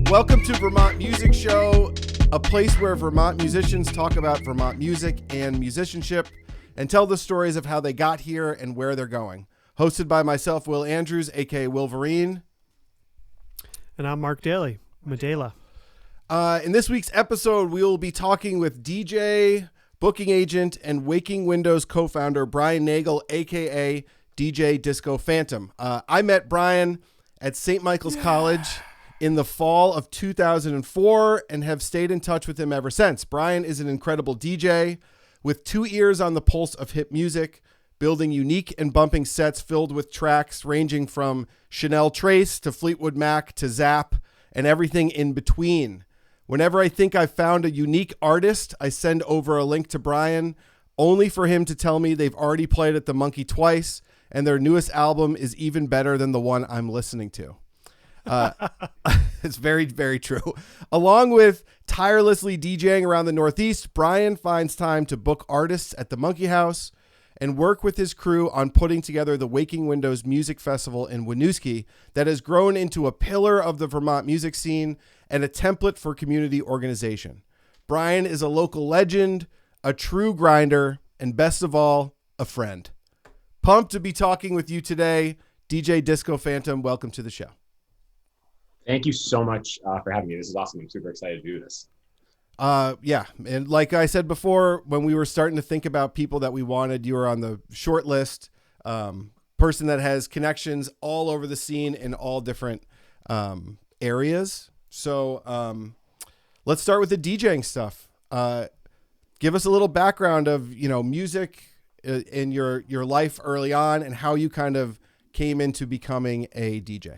Welcome to Vermont Music Show, a place where Vermont musicians talk about Vermont music and musicianship and tell the stories of how they got here and where they're going. Hosted by myself, Will Andrews, aka Wolverine. And I'm Mark Daly, Medela. In this week's episode, we will be talking with DJ, booking agent, and Waking Windows co-founder Brian Nagle, aka DJ Disco Phantom. I met Brian at St. Michael's College in the fall of 2004 and have stayed in touch with him ever since. Brian is an incredible DJ with 2 ears on the pulse of hip music, building unique and bumping sets filled with tracks ranging from Chanel Trace to Fleetwood Mac to Zapp and everything in between. Whenever I think I've found a unique artist, I send over a link to Brian, only for him to tell me they've already played at the Monkey twice and their newest album is even better than the one I'm listening to. It's very, very true. Along with tirelessly DJing around the Northeast, Brian finds time to book artists at the Monkey House and work with his crew on putting together the Waking Windows Music Festival in Winooski that has grown into a pillar of the Vermont music scene and a template for community organization. Brian is a local legend, a true grinder, and best of all, a friend. Pumped to be talking with you today. DJ Disco Phantom, welcome to the show. Thank you so much for having me. This is awesome. I'm super excited to do this. Yeah. And like I said before, when we were starting to think about people that we wanted, you were on the short list, person that has connections all over the scene in all different areas. So let's start with the DJing stuff. Give us a little background of, music in your life early on and how you kind of came into becoming a DJ.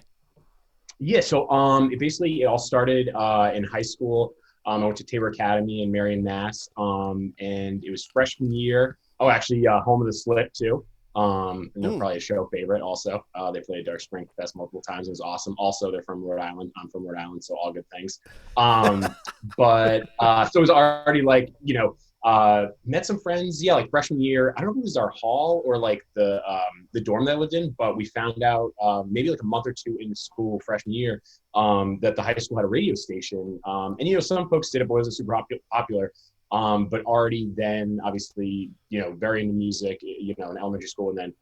Yeah, so it all started in high school. I went to Tabor Academy in Marion, Mass. And it was freshman year. Oh, actually, Home of the Slip too. And they're probably a show favorite also. They played Dark Spring Fest multiple times. It was awesome. Also, they're from Rhode Island. I'm from Rhode Island, so all good things. But so it was already met some friends. Yeah, like freshman year. I don't know if it was our hall or like the dorm that I lived in, but we found out maybe like a month or two into school freshman year that the high school had a radio station. And some folks did it, but it wasn't super popular. But already then, obviously, very into music, in elementary school, and then,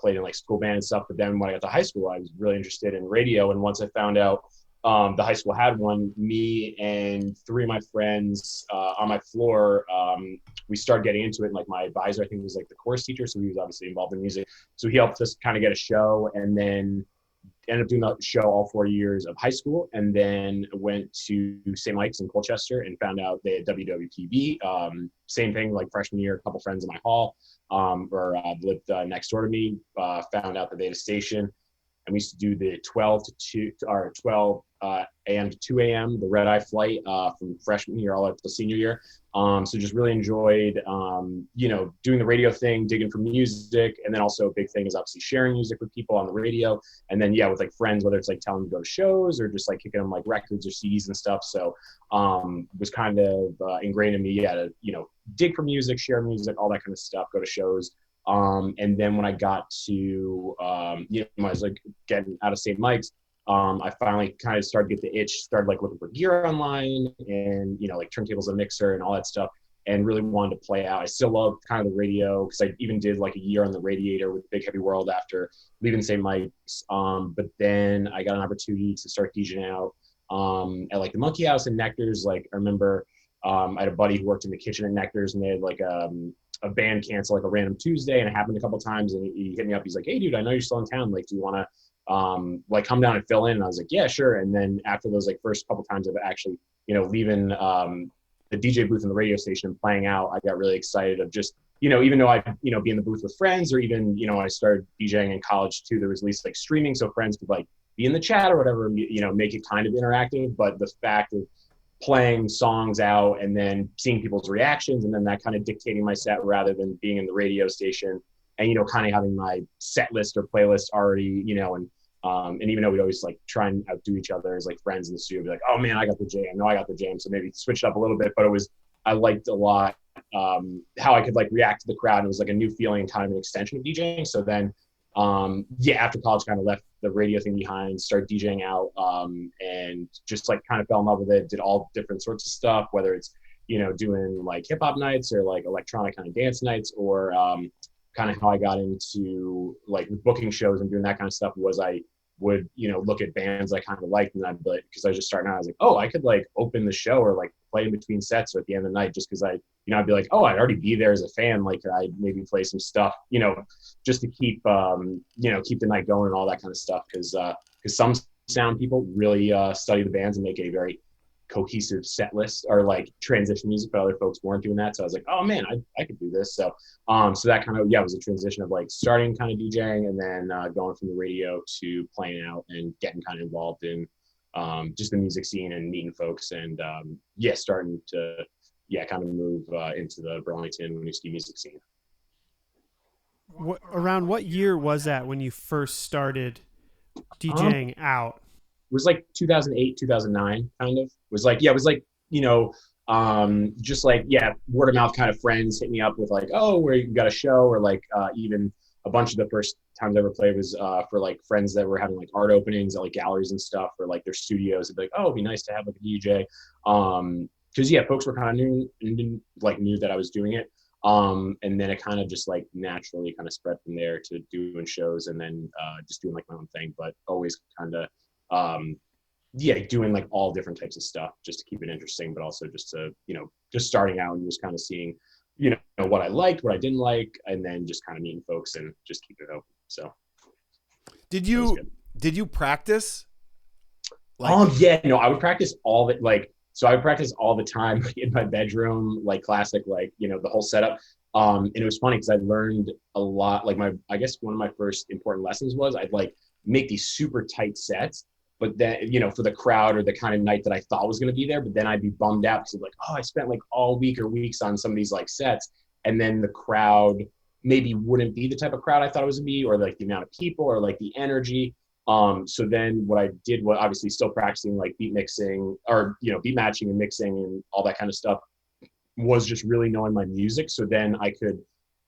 played in like school band and stuff. But then when I got to high school, I was really interested in radio. And once I found out the high school had one, me and 3 of my friends on my floor, we started getting into it. And like my advisor, I think, was like the chorus teacher. So he was obviously involved in music. So he helped us kind of get a show, and then ended up doing the show all 4 years of high school, and then went to St. Mike's in Colchester and found out they had WWTV. Same thing, like freshman year, a couple friends in my hall lived next door to me, found out that they had a station, and we used to do the 12 a.m. to 2 a.m., the red eye flight from freshman year all the way up to senior year. So just really enjoyed, doing the radio thing, digging for music. And then also a big thing is obviously sharing music with people on the radio. And then, with like friends, whether it's like telling them to go to shows or just like kicking them like records or CDs and stuff. So was kind of ingrained in me, to, dig for music, share music, all that kind of stuff, go to shows. And then when I got to, when I was like getting out of St. Mike's, I finally kind of started to get the itch, started like looking for gear online and, like turntables and mixer and all that stuff, and really wanted to play out. I still love kind of the radio because I even did like a year on the Radiator with Big Heavy World after leaving St. Mike's. But then I got an opportunity to start DJing out at like the Monkey House and Nectar's. Like I remember I had a buddy who worked in the kitchen at Nectar's, and they had like a band cancel like a random Tuesday, and it happened a couple times, and he hit me up. He's like, "Hey dude, I know you're still in town. Like, do you want to come down and fill in?" And I was like, "Yeah, sure." And then after those like first couple times of actually, leaving the DJ booth in the radio station and playing out, I got really excited of just, even though I, be in the booth with friends, or even, I started DJing in college too, there was at least like streaming, so friends could like be in the chat or whatever, make it kind of interactive. But the fact of playing songs out and then seeing people's reactions and then that kind of dictating my set rather than being in the radio station and, kind of having my set list or playlist already, and even though we'd always like try and outdo each other as like friends in the studio, be like, "Oh man, I got the jam. No, I got the jam." So maybe switch it up a little bit, but I liked a lot how I could like react to the crowd. And it was like a new feeling and kind of an extension of DJing. So then after college, kind of left the radio thing behind, started DJing out, and just like kind of fell in love with it. Did all different sorts of stuff, whether it's doing like hip hop nights or like electronic kind of dance nights, or kind of how I got into like booking shows and doing that kind of stuff was I would look at bands I kind of liked, and I'd be like, because I was just starting out, I was like, oh, I could like open the show or like play in between sets or at the end of the night, just because I'd be like, oh, I'd already be there as a fan, like I'd maybe play some stuff, just to keep keep the night going and all that kind of stuff, because some sound people really study the bands and make a very cohesive set list or like transition music, but other folks weren't doing that. So I was like, oh man, I could do this. So so that kind of was a transition of like starting kind of DJing and then going from the radio to playing out and getting kind of involved in just the music scene and meeting folks, and starting to kind of move into the Burlington Winooski music scene. Around what year was that when you first started DJing out? It was like 2008, 2009, kind of. It was like just like, word of mouth kind of friends hit me up with like, oh, where you got a show, or like even a bunch of the first times I ever played was for like friends that were having like art openings at like galleries and stuff, or like their studios. It'd be like, oh, it'd be nice to have like a DJ. Because folks were kind of knew that I was doing it. And then it kind of just like naturally kind of spread from there to doing shows, and then just doing like my own thing, but always kind of doing like all different types of stuff just to keep it interesting, but also just to just starting out and just kind of seeing what I liked, what I didn't like, and then just kind of meeting folks and just keep it open. So did you practice? I would practice all the I would practice all the time, like in my bedroom, like classic, like the whole setup. And it was funny because I learned a lot. Like I guess one of my first important lessons was I'd like make these super tight sets, but then, for the crowd or the kind of night that I thought was going to be there, but then I'd be bummed out because like, oh, I spent like all week or weeks on some of these like sets. And then the crowd maybe wouldn't be the type of crowd I thought it was going to be, or like the amount of people or like the energy. So then what I did was obviously still practicing like beat mixing or, beat matching and mixing and all that kind of stuff, was just really knowing my music. So then I could,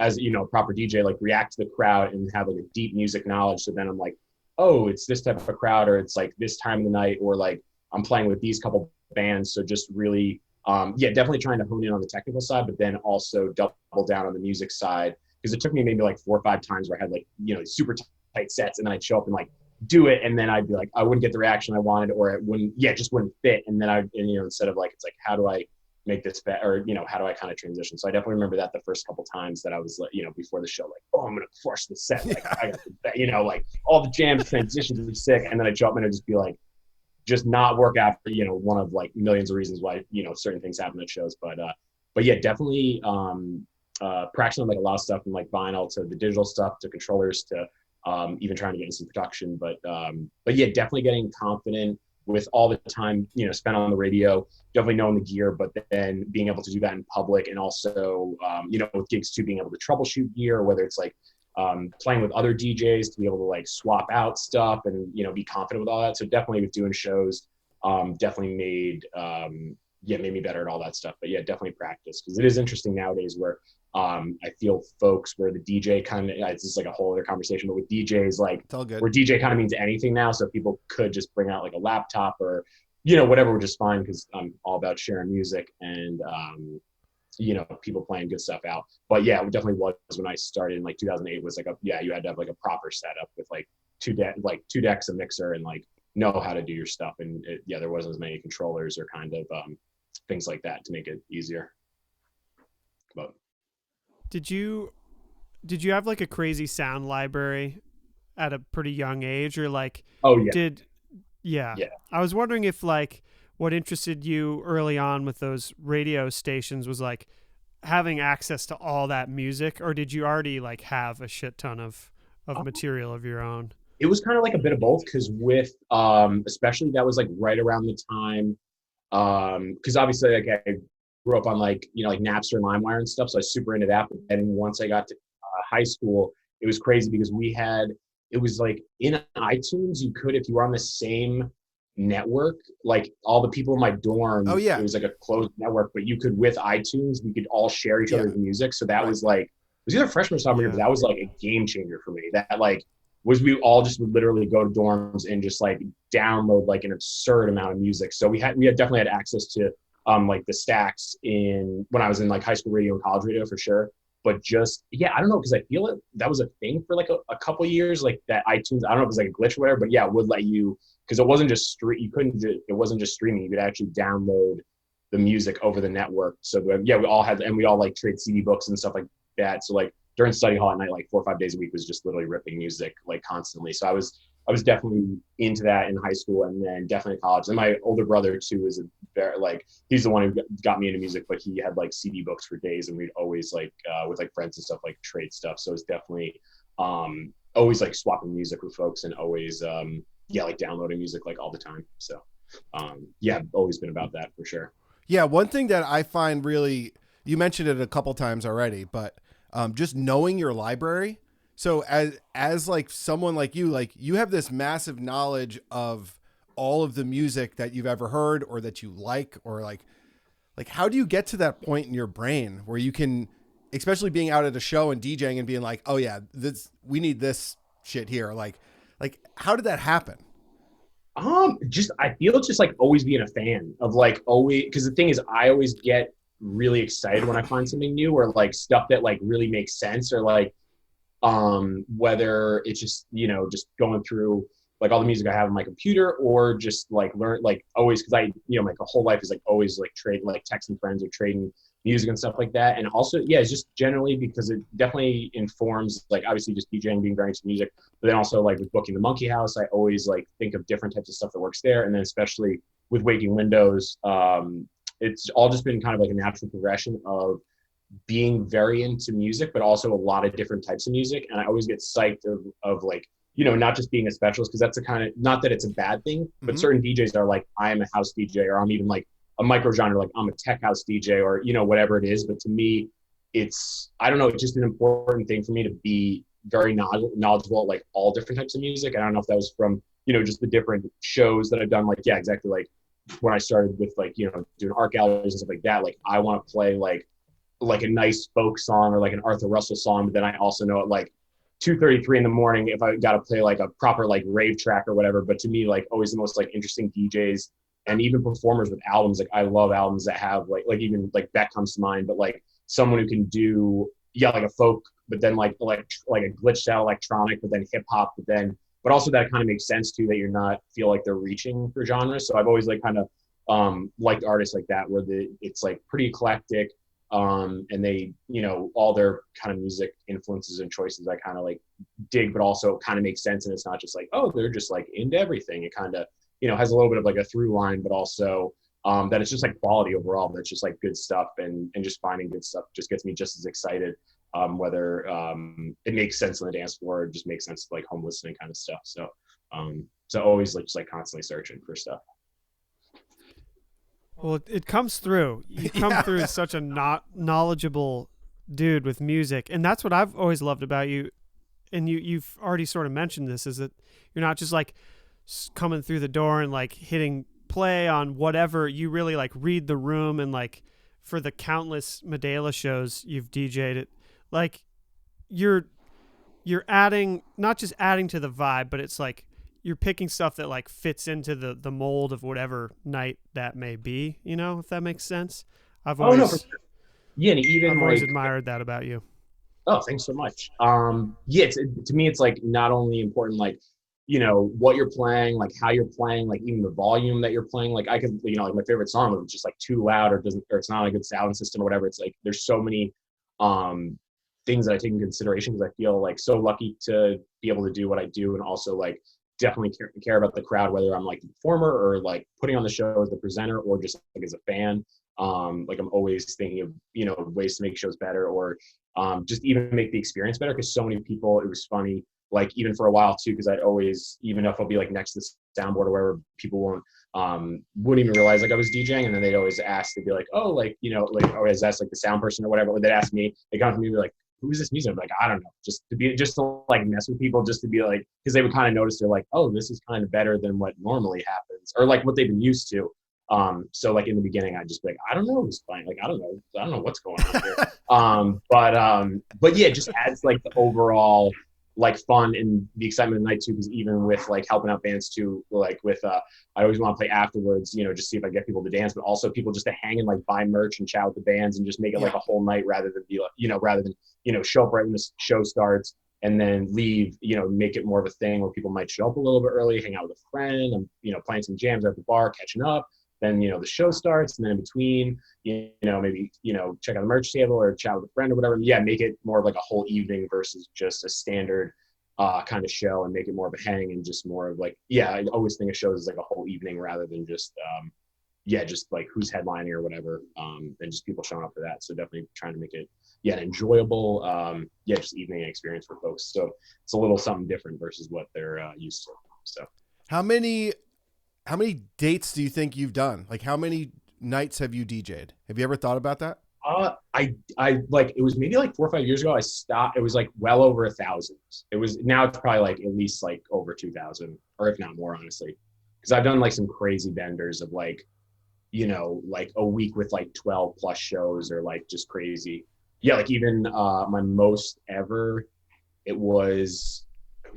as a proper DJ, like react to the crowd and have like a deep music knowledge. So then I'm like, oh, it's this type of a crowd, or it's like this time of the night, or like I'm playing with these couple bands. So just really, definitely trying to hone in on the technical side, but then also double down on the music side. Because it took me maybe like 4 or 5 times where I had like, super tight sets, and then I'd show up and like do it. And then I'd be like, I wouldn't get the reaction I wanted, or it wouldn't, just wouldn't fit. And then instead of like, it's like, how do I make this fit, or how do I kind of transition? So I definitely remember that the first couple times that I was like, before the show, like, oh, I'm gonna crush the set, like I got like all the jams, transitions would be sick, and then I'd show up and it'd just be like, just not work out for one of like millions of reasons why certain things happen at shows. But definitely practicing like a lot of stuff from like vinyl to the digital stuff to controllers to even trying to get into some production, but definitely getting confident with all the time, spent on the radio, definitely knowing the gear, but then being able to do that in public, and also, with gigs too, being able to troubleshoot gear, whether it's like playing with other DJs to be able to like swap out stuff and, be confident with all that. So definitely with doing shows, definitely made me better at all that stuff. But definitely practice, because it is interesting nowadays where I feel folks where the DJ kind of, it's just like a whole other conversation, but with DJs, like where DJ kind of means anything now. So people could just bring out like a laptop or, whatever, which is fine, because I'm all about sharing music and, people playing good stuff out. But it definitely was when I started in like 2008 was like you had to have like a proper setup with like two decks, a mixer, and like know how to do your stuff. And there wasn't as many controllers or kind of things like that to make it easier. But Did you have like a crazy sound library at a pretty young age, or like? Oh yeah. I was wondering if like what interested you early on with those radio stations was like having access to all that music, or did you already like have a shit ton of material of your own? It was kind of like a bit of both, because with especially that was like right around the time, because obviously like I grew up on like like Napster and LimeWire and stuff, so I was super into that. But then once I got to high school, it was crazy because it was like in iTunes, you could, if you were on the same network, like all the people in my dorm, it was like a closed network, but you could, with iTunes, we could all share each other's music. So that was like, it was either freshman or sophomore year, but that was like a game changer for me. That like was we all just would literally go to dorms and just like download like an absurd amount of music. So we had definitely had access to like the stacks in when I was in like high school radio and college radio for sure. But just, yeah, I don't know, because I feel it, that was a thing for like a couple of years, like that iTunes, I don't know if it was like a glitch or whatever, but yeah, it would let you, because it wasn't just it wasn't just streaming, you could actually download the music over the network. So yeah, we all had, and we all like trade CD books and stuff like that. So like during study hall at night, like 4 or 5 days a week was just literally ripping music like constantly. So I was definitely into that in high school, and then definitely in college. And my older brother too is a very like, he's the one who got me into music, but he had like CD books for days, and we'd always like with like friends and stuff like trade stuff. So it's definitely always like swapping music with folks, and always yeah, like downloading music like all the time. So yeah, always been about that for sure. Yeah, one thing that I find really, you mentioned it a couple times already, but just knowing your library. So as like someone like you have this massive knowledge of all of the music that you've ever heard or that you like, or like how do you get to that point in your brain where you can, especially being out at a show and DJing and being like, oh yeah, we need this shit here. Like how did that happen? Just, I feel just like always being a fan of like always, because the thing is I always get really excited when I find something new, or like stuff that like really makes sense, or like whether it's just, you know, just going through like all the music I have on my computer, or just like learn, like always, because I, you know, my whole life is like always like trading, like texting friends or trading music and stuff like that. And also, yeah, it's just generally because it definitely informs, like obviously just DJing, being very into music, but then also like with booking the Monkey House, I always like think of different types of stuff that works there. And then especially with Waking Windows, it's all just been kind of like a natural progression of being very into music, but also a lot of different types of music. And I always get psyched of like, you know, not just being a specialist, because that's a kind of, not that it's a bad thing, but certain DJs are like, I am a house DJ, or I'm even like a micro genre, like I'm a tech house DJ, or, you know, whatever it is. But to me, it's, I don't know, it's just an important thing for me to be very knowledgeable at like all different types of music. And I don't know if that was from, you know, just the different shows that I've done. Like, yeah, exactly. Like when I started with like, you know, doing art galleries and stuff like that, like I want to play like a nice folk song or like an Arthur Russell song, but then I also know at like 2:33 in the morning if I got to play like a proper like rave track or whatever. But to me, like always the most like interesting DJs and even performers with albums, like I love albums that have like even like Beck comes to mind, but like someone who can do, yeah, like a folk, but then like a glitched out electronic, but then hip hop, but also that kind of makes sense too, that you're not feel like they're reaching for genres. So I've always like kind of liked artists like that, where it's like pretty eclectic. And they, you know, all their kind of music influences and choices I kind of like dig, but also kind of makes sense. And it's not just like, oh, they're just like into everything. It kind of, you know, has a little bit of like a through line, but also that it's just like quality overall. That's just like good stuff, and just finding good stuff just gets me just as excited, whether it makes sense on the dance floor, or just makes sense to like home listening kind of stuff. So so always like just like constantly searching for stuff. Well, it comes through. You come through as such a not knowledgeable dude with music, and that's what I've always loved about you. And you've already sort of mentioned this, is that you're not just like coming through the door and like hitting play on whatever. You really like read the room, and like for the countless Medela shows you've DJ'd it, like you're adding, not just adding to the vibe, but it's like you're picking stuff that like fits into the mold of whatever night that may be, you know, if that makes sense. I've always, for sure. Yeah, and even I've always like, admired that about you. Oh, thanks so much. Yeah, to me, it's like not only important, like, you know, what you're playing, like how you're playing, like even the volume that you're playing. Like I could, you know, like my favorite song was just like too loud, or it's not a good sound system or whatever. It's like there's so many things that I take into consideration, because I feel like so lucky to be able to do what I do, and also like definitely care about the crowd, whether I'm like the performer or like putting on the show as the presenter, or just like as a fan. Like I'm always thinking of, you know, ways to make shows better, or just even make the experience better, because so many people, it was funny, like even for a while too, because I'd always, even if I'll be like next to the soundboard or wherever, people wouldn't even realize like I was DJing, and then they'd always ask, they'd be like, oh, like, you know, like, oh, is that like the sound person or whatever? Or they'd ask me, they come to me and be like, who's this music? I'm like, I don't know, just to like mess with people, just to be like, because they would kind of notice, they're like, oh, this is kind of better than what normally happens, or like what they've been used to. So like in the beginning, I'd just be like, I don't know who's playing. Like, I don't know what's going on here. But yeah, it just adds like the overall, like fun and the excitement of the night too, because even with like helping out bands too, like with I always want to play afterwards, you know, just see if I get people to dance, but also people just to hang and like buy merch and chat with the bands and just make it like a whole night rather than be like, you know, rather than, you know, show up right when the show starts and then leave, you know, make it more of a thing where people might show up a little bit early, hang out with a friend, and, you know, playing some jams at the bar, catching up. Then, you know, the show starts, and then in between, you know, maybe, you know, check out the merch table or chat with a friend or whatever. Yeah, make it more of like a whole evening versus just a standard kind of show, and make it more of a hang and just more of like, yeah, I always think of shows as like a whole evening rather than just, just like who's headlining or whatever, and just people showing up for that. So definitely trying to make it, an enjoyable, just evening experience for folks. So it's a little something different versus what they're used to. So How many dates do you think you've done? Like, how many nights have you DJ'd? Have you ever thought about that? I like, it was maybe like 4 or 5 years ago. I stopped. It was like well over 1,000. It was, now it's probably like at least like over 2,000, or if not more, honestly. Because I've done like some crazy benders of like, you know, like a week with like 12 plus shows, or like just crazy. Yeah, like even my most ever, it was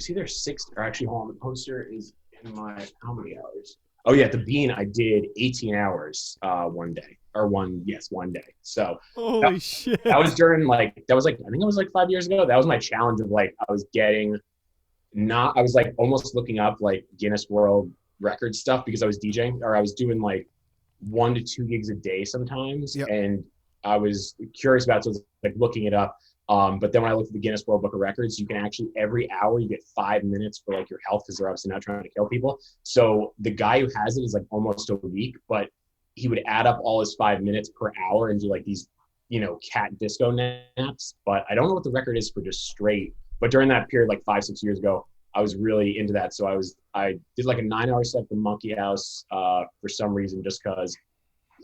either 6, or actually, hold on, the poster is in my, how many hours? Oh yeah, at the Bean, I did 18 hours one day, or one day. So holy shit, that was during like, I think it was like 5 years ago. That was my challenge of like, I was like almost looking up like Guinness World Record stuff, because I was DJing, or I was doing like 1 to 2 gigs a day sometimes. Yep. And I was curious about it, so I was like looking it up. But then when I looked at the Guinness World Book of Records, you can actually, every hour you get 5 minutes for like your health, because they're obviously not trying to kill people. So the guy who has it is like almost a week, but he would add up all his 5 minutes per hour and do like these, you know, cat disco naps. But I don't know what the record is for just straight. But during that period, like 5-6 years ago, I was really into that. So I did like a 9-hour set for Monkey House for some reason, just because.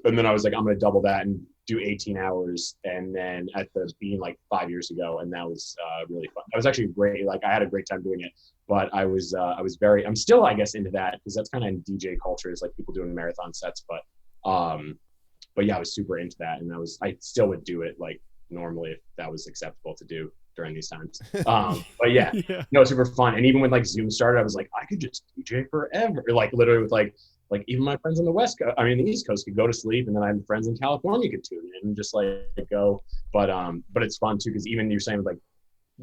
And then I was like, I'm going to double that and do 18 hours. And then at the Bean like 5 years ago, and that was really fun. That was actually great. Like, I had a great time doing it, but I'm still, I guess, into that, because that's kind of in DJ culture, is like people doing marathon sets. But yeah, I was super into that, and I still would do it like normally if that was acceptable to do during these times. But yeah, no, super fun. And even when like Zoom started, I was like, I could just DJ forever. Like literally with like even my friends on the the East Coast could go to sleep, and then I had friends in California could tune in and just like go. But it's fun too, because even you're saying with like,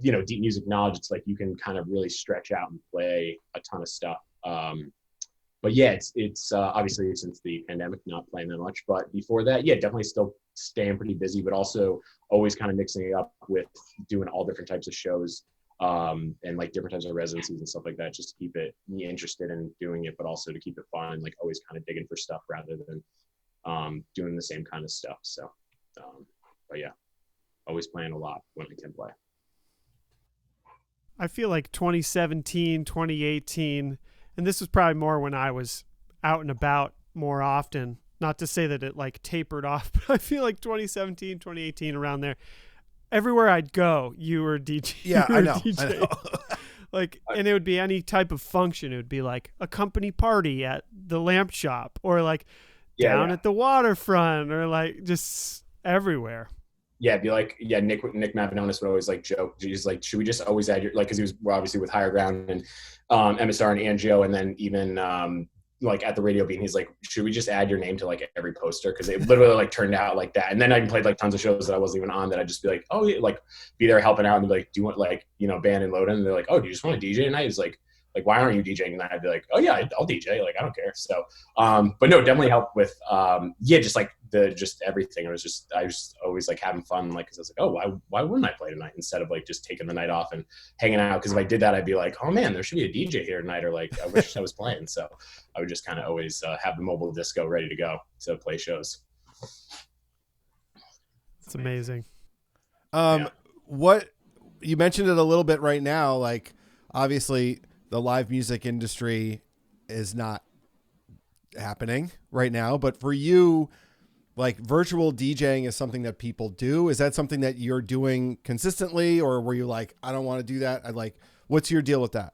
you know, deep music knowledge, it's like you can kind of really stretch out and play a ton of stuff. But yeah, it's obviously since the pandemic not playing that much, but before that, yeah, definitely still staying pretty busy, but also always kind of mixing it up with doing all different types of shows. And like different types of residencies and stuff like that, just to keep it me interested in doing it, but also to keep it fun, and like always kind of digging for stuff rather than doing the same kind of stuff. So, but yeah, always playing a lot when I can play. I feel like 2017, 2018, and this was probably more when I was out and about more often. Not to say that it like tapered off, but I feel like 2017, 2018, around there, everywhere I'd go, you were DJ. Yeah, I know. Like, and it would be any type of function. It would be like a company party at the lamp shop, or like down at the waterfront, or like just everywhere. Yeah, it'd be like, Nick Mavinonis would always like joke. He's like, should we just always add your, like, because he was obviously with Higher Ground and MSR and Angio, and then even like at the Radio Bean, he's like, should we just add your name to like every poster? Because it literally like turned out like that. And then I played like tons of shows that I wasn't even on, that I'd just be like, oh yeah, like be there helping out, and be like, do you want, like, you know, band and load in? And they're like, oh, do you just want to DJ tonight? He's like, why aren't you DJing tonight? I'd be like, oh yeah, I'll DJ. Like, I don't care. So, but no, definitely helped with, just like just everything. I was just always like having fun. Like, cause I was like, oh, why wouldn't I play tonight, instead of like just taking the night off and hanging out? Cause if I did that, I'd be like, oh man, there should be a DJ here tonight. Or like, I wish I was playing. So I would just kind of always have the mobile disco ready to go to play shows. It's amazing. What you mentioned it a little bit right now, like obviously the live music industry is not happening right now, but for you, like virtual DJing is something that people do. Is that something that you're doing consistently, or were you like, I don't want to do that? What's your deal with that?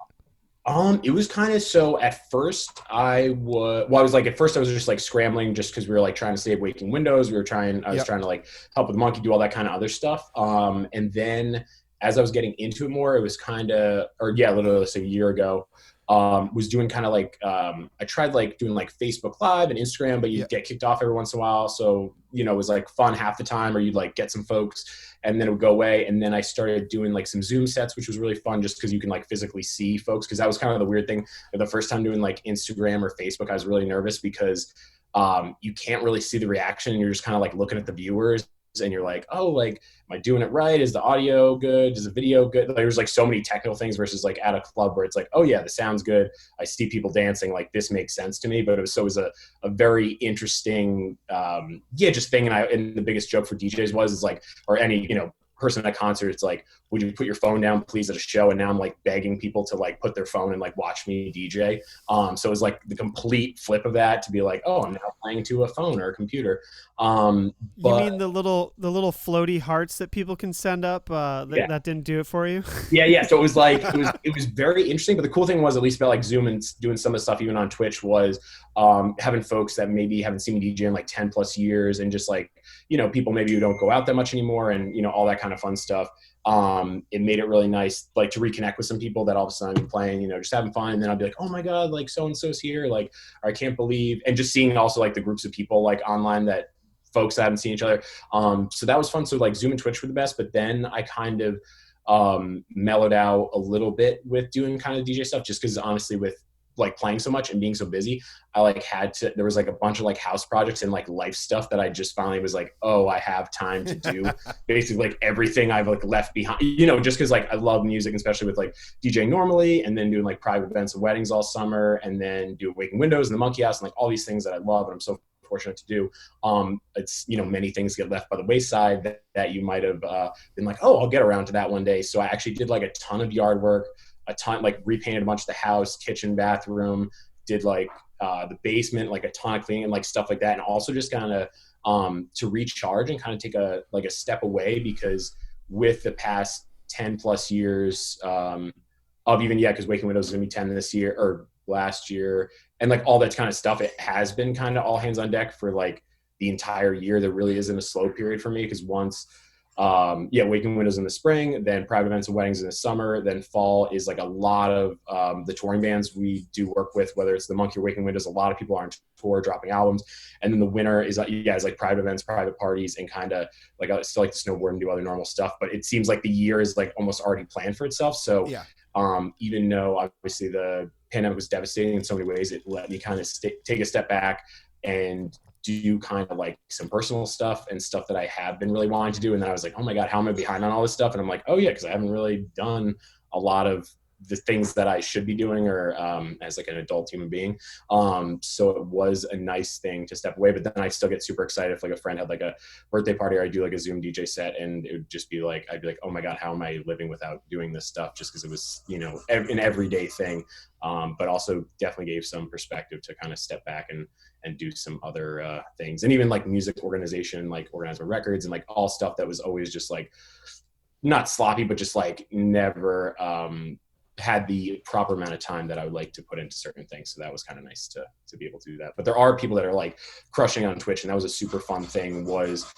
It was kind of, so at first I was just like scrambling, just because we were like trying to save waking windows. I was trying to like help with the Monkey, do all that kind of other stuff. And then as I was getting into it more, it was literally a year ago, was doing kind of like, I tried like doing like Facebook Live and Instagram, but you'd get kicked off every once in a while. So, it was like fun half the time, or you'd like get some folks and then it would go away. And then I started doing like some Zoom sets, which was really fun just because you can like physically see folks. Cause that was kind of the weird thing. The first time doing like Instagram or Facebook, I was really nervous because you can't really see the reaction. You're just kind of like looking at the viewers and you're like, oh, like, am I doing it right? Is the audio good? Is the video good? Like, there's like so many technical things versus like at a club where it's like, oh yeah, the sound's good. I see people dancing. Like this makes sense to me. But it was a very interesting, just thing. And the biggest joke for DJs was like, or any, person at a concert, it's like, would you put your phone down please at a show? And now I'm like begging people to like put their phone and like watch me DJ. So it was like the complete flip of that to be like, oh, I'm now playing to a phone or a computer. You mean the little floaty hearts that people can send up that didn't do it for you? Yeah. So it was like, it was very interesting. But the cool thing was, at least about like Zoom and doing some of the stuff even on Twitch, was having folks that maybe haven't seen me DJ in like 10 plus years, and just like, people maybe who don't go out that much anymore, and all that kind of fun stuff. It made it really nice, like to reconnect with some people that all of a sudden I'm playing, just having fun. And then I'll be like, oh my God, like so-and-so's here. Like, I can't believe, and just seeing also like the groups of people like online that folks that haven't seen each other. So that was fun. So like Zoom and Twitch were the best, but then I kind of mellowed out a little bit with doing kind of DJ stuff, just because honestly with like playing so much and being so busy, I like there was like a bunch of like house projects and like life stuff that I just finally was like, oh, I have time to do basically like everything I've like left behind, just cause like I love music, especially with like DJing normally, and then doing like private events and weddings all summer, and then do Waking Windows and the Monkey House and like all these things that I love and I'm so fortunate to do. It's, many things get left by the wayside that you might have been like, oh, I'll get around to that one day. So I actually did like a ton of yard work, like repainted a bunch of the house, kitchen, bathroom, did like the basement, like a ton of cleaning and like stuff like that. And also just kind of to recharge and kind of take a step away, because with the past 10 plus years of even, because Waking Windows is gonna be 10 this year or last year, and like all that kind of stuff, it has been kind of all hands on deck for like the entire year. There really isn't a slow period for me, because once Waking Windows in the spring, then private events and weddings in the summer, then fall is like a lot of the touring bands we do work with, whether it's the Monkey or Waking Windows, a lot of people are on tour dropping albums. And then the winter is like private events, private parties, and kind of like I still like to snowboard and do other normal stuff, but it seems like the year is like almost already planned for itself. So even though obviously the pandemic was devastating in so many ways, it let me kind of take a step back and do kind of like some personal stuff and stuff that I have been really wanting to do. And then I was like, oh my God, how am I behind on all this stuff? And I'm like, oh yeah, because I haven't really done a lot of the things that I should be doing, or as like an adult human being. So it was a nice thing to step away, but then I still get super excited if like a friend had like a birthday party, or I do like a Zoom DJ set, and it would just be like, I'd be like, oh my God, how am I living without doing this stuff? Just because it was, an everyday thing. But also definitely gave some perspective to kind of step back and do some other things. And even like music organization, like organize my records, and like all stuff that was always just like not sloppy, but just like never had the proper amount of time that I would like to put into certain things. So that was kind of nice to be able to do that. But there are people that are like crushing on Twitch, and that was a super fun thing, was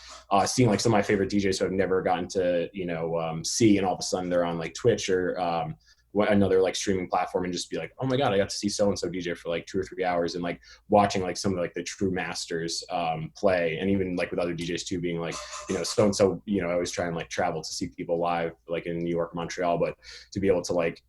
seeing like some of my favorite DJs who I've never gotten to, see, and all of a sudden they're on like Twitch or another like streaming platform, and just be like, oh my God, I got to see so-and-so DJ for like 2 or 3 hours, and like watching like some of like the true masters play. And even like with other DJs too, being like, so-and-so, I always try and like travel to see people live, like in New York, Montreal, but to be able to like,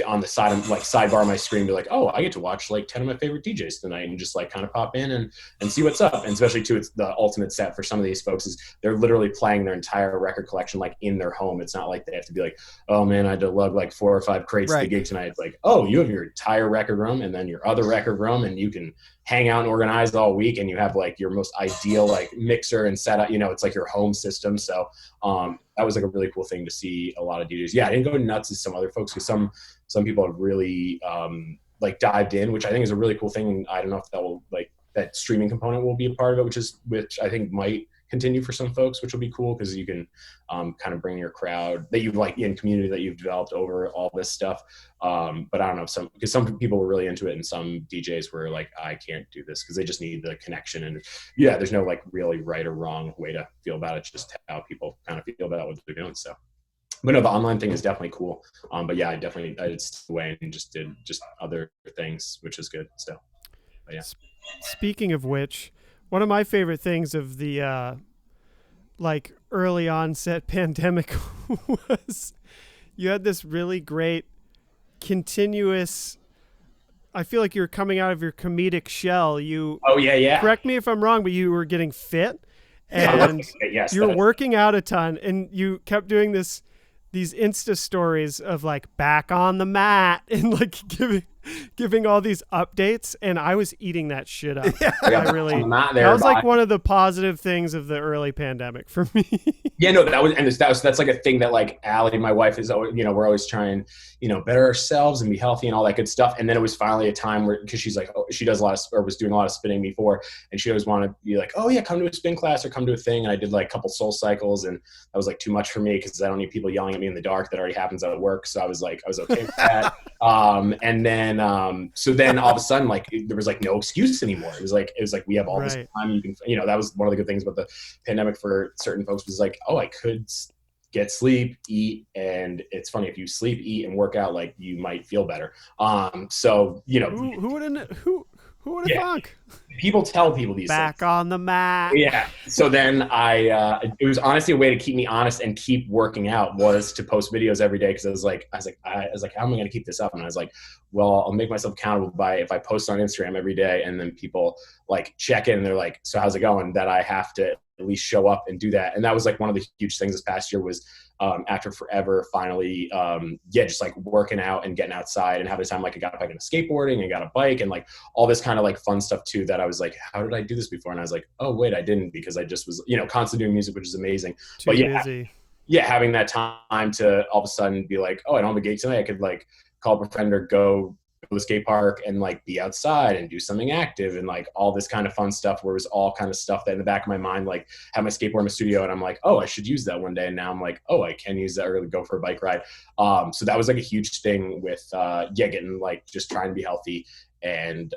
on the side of like sidebar my screen, be like, oh, I get to watch like 10 of my favorite DJs tonight, and just like kind of pop in and see what's up. And especially too, it's the ultimate set for some of these folks is they're literally playing their entire record collection like in their home. It's not like they have to be like, oh man, I had to lug like 4 or 5 crates to the gig tonight. It's like, oh, you have your entire record room and then your other record room, and you can hang out and organize all week, and you have like your most ideal like mixer and setup, it's like your home system. So that was like a really cool thing to see a lot of DJs. Yeah, I didn't go nuts as some other folks, because some people have really like dived in, which I think is a really cool thing. And I don't know if that will like that streaming component will be a part of it, which I think might continue for some folks, which will be cool, because you can kind of bring your crowd that you've like in community that you've developed over all this stuff. But I don't know, because some people were really into it, and some DJs were like, I can't do this, because they just need the connection. And there's no like really right or wrong way to feel about it, just how people kind of feel about what they're doing. So but no, the online thing is definitely cool. But yeah, I did stay away and just did just other things, which is good still. But yeah. Speaking of which, one of my favorite things of the like early onset pandemic was you had this really great continuous. I feel like you were coming out of your comedic shell. You Oh yeah, yeah. correct me if I'm wrong, but you were getting fit and Yes, you were working out a ton, and you kept doing these Insta stories of like back on the mat and like giving all these updates, and I was eating that shit up. I really that was like one of the positive things of the early pandemic for me. Yeah, no, that's like a thing that like Allie, my wife, is always, we're always trying, better ourselves and be healthy and all that good stuff. And then it was finally a time where, because she's like, she does a lot of, or was doing a lot of spinning before, and she always wanted to be like, oh yeah, come to a spin class or come to a thing. And I did like a couple soul cycles, and that was like too much for me because I don't need people yelling at me in the dark. That already happens at work. So I was okay with that. And then, so then all of a sudden, like there was like no excuse anymore. It was like we have all this time. You can, that was one of the good things about the pandemic for certain folks, was like, oh, I could get sleep, eat, and it's funny, if you sleep, eat, and work out, like you might feel better. So who would have thunk? People tell people these back things. On the mat. Yeah. So then it was honestly a way to keep me honest and keep working out, was to post videos every day. Cause I was like, how am I going to keep this up? And I was like, well, I'll make myself accountable if I post on Instagram every day, and then people like check in and they're like, so how's it going? That I have to at least show up and do that. And that was like one of the huge things this past year was, after forever, finally, just like working out and getting outside and having time. Like I got back into skateboarding and got a bike and like all this kind of like fun stuff too, that I was like, how did I do this before? And I was like, oh wait, I didn't, because I just was, constantly doing music, which is amazing. Too busy. Having that time to all of a sudden be like, oh, I don't have a gig tonight. I could like call up a friend or go to the skate park and like be outside and do something active and like all this kind of fun stuff, where it was all kind of stuff that in the back of my mind, like have my skateboard in my studio, and I'm like, oh, I should use that one day. And now I'm like, oh, I can use that, or go for a bike ride. So that was like a huge thing with, getting like, just trying to be healthy and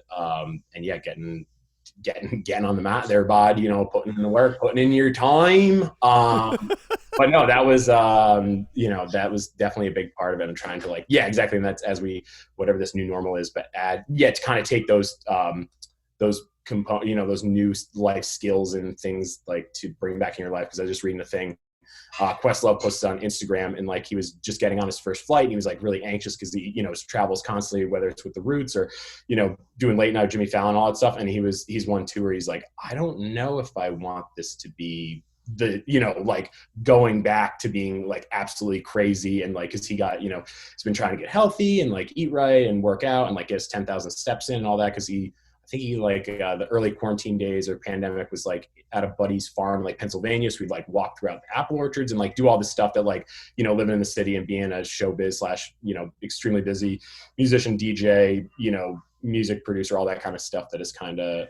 getting on the mat there, bud, putting in the work, putting in your time. But no, that was, that was definitely a big part of it. I'm trying to like, yeah, exactly. And that's whatever this new normal is, but to kind of take those those new life skills and things like to bring back in your life. Cause I was just reading a thing, Questlove posted on Instagram, and like he was just getting on his first flight, and he was like really anxious because he travels constantly, whether it's with the Roots or doing late night Jimmy Fallon, all that stuff. And he's one too where he's like, I don't know if I want this to be the like going back to being like absolutely crazy, and like because he got he's been trying to get healthy and like eat right and work out and like get his 10,000 steps in and all that, because I think he like the early quarantine days or pandemic was like at a buddy's farm, like Pennsylvania. So we'd like walk throughout the apple orchards and like do all this stuff that like, living in the city and being a showbiz / extremely busy musician, DJ, music producer, all that kind of stuff that is kind of,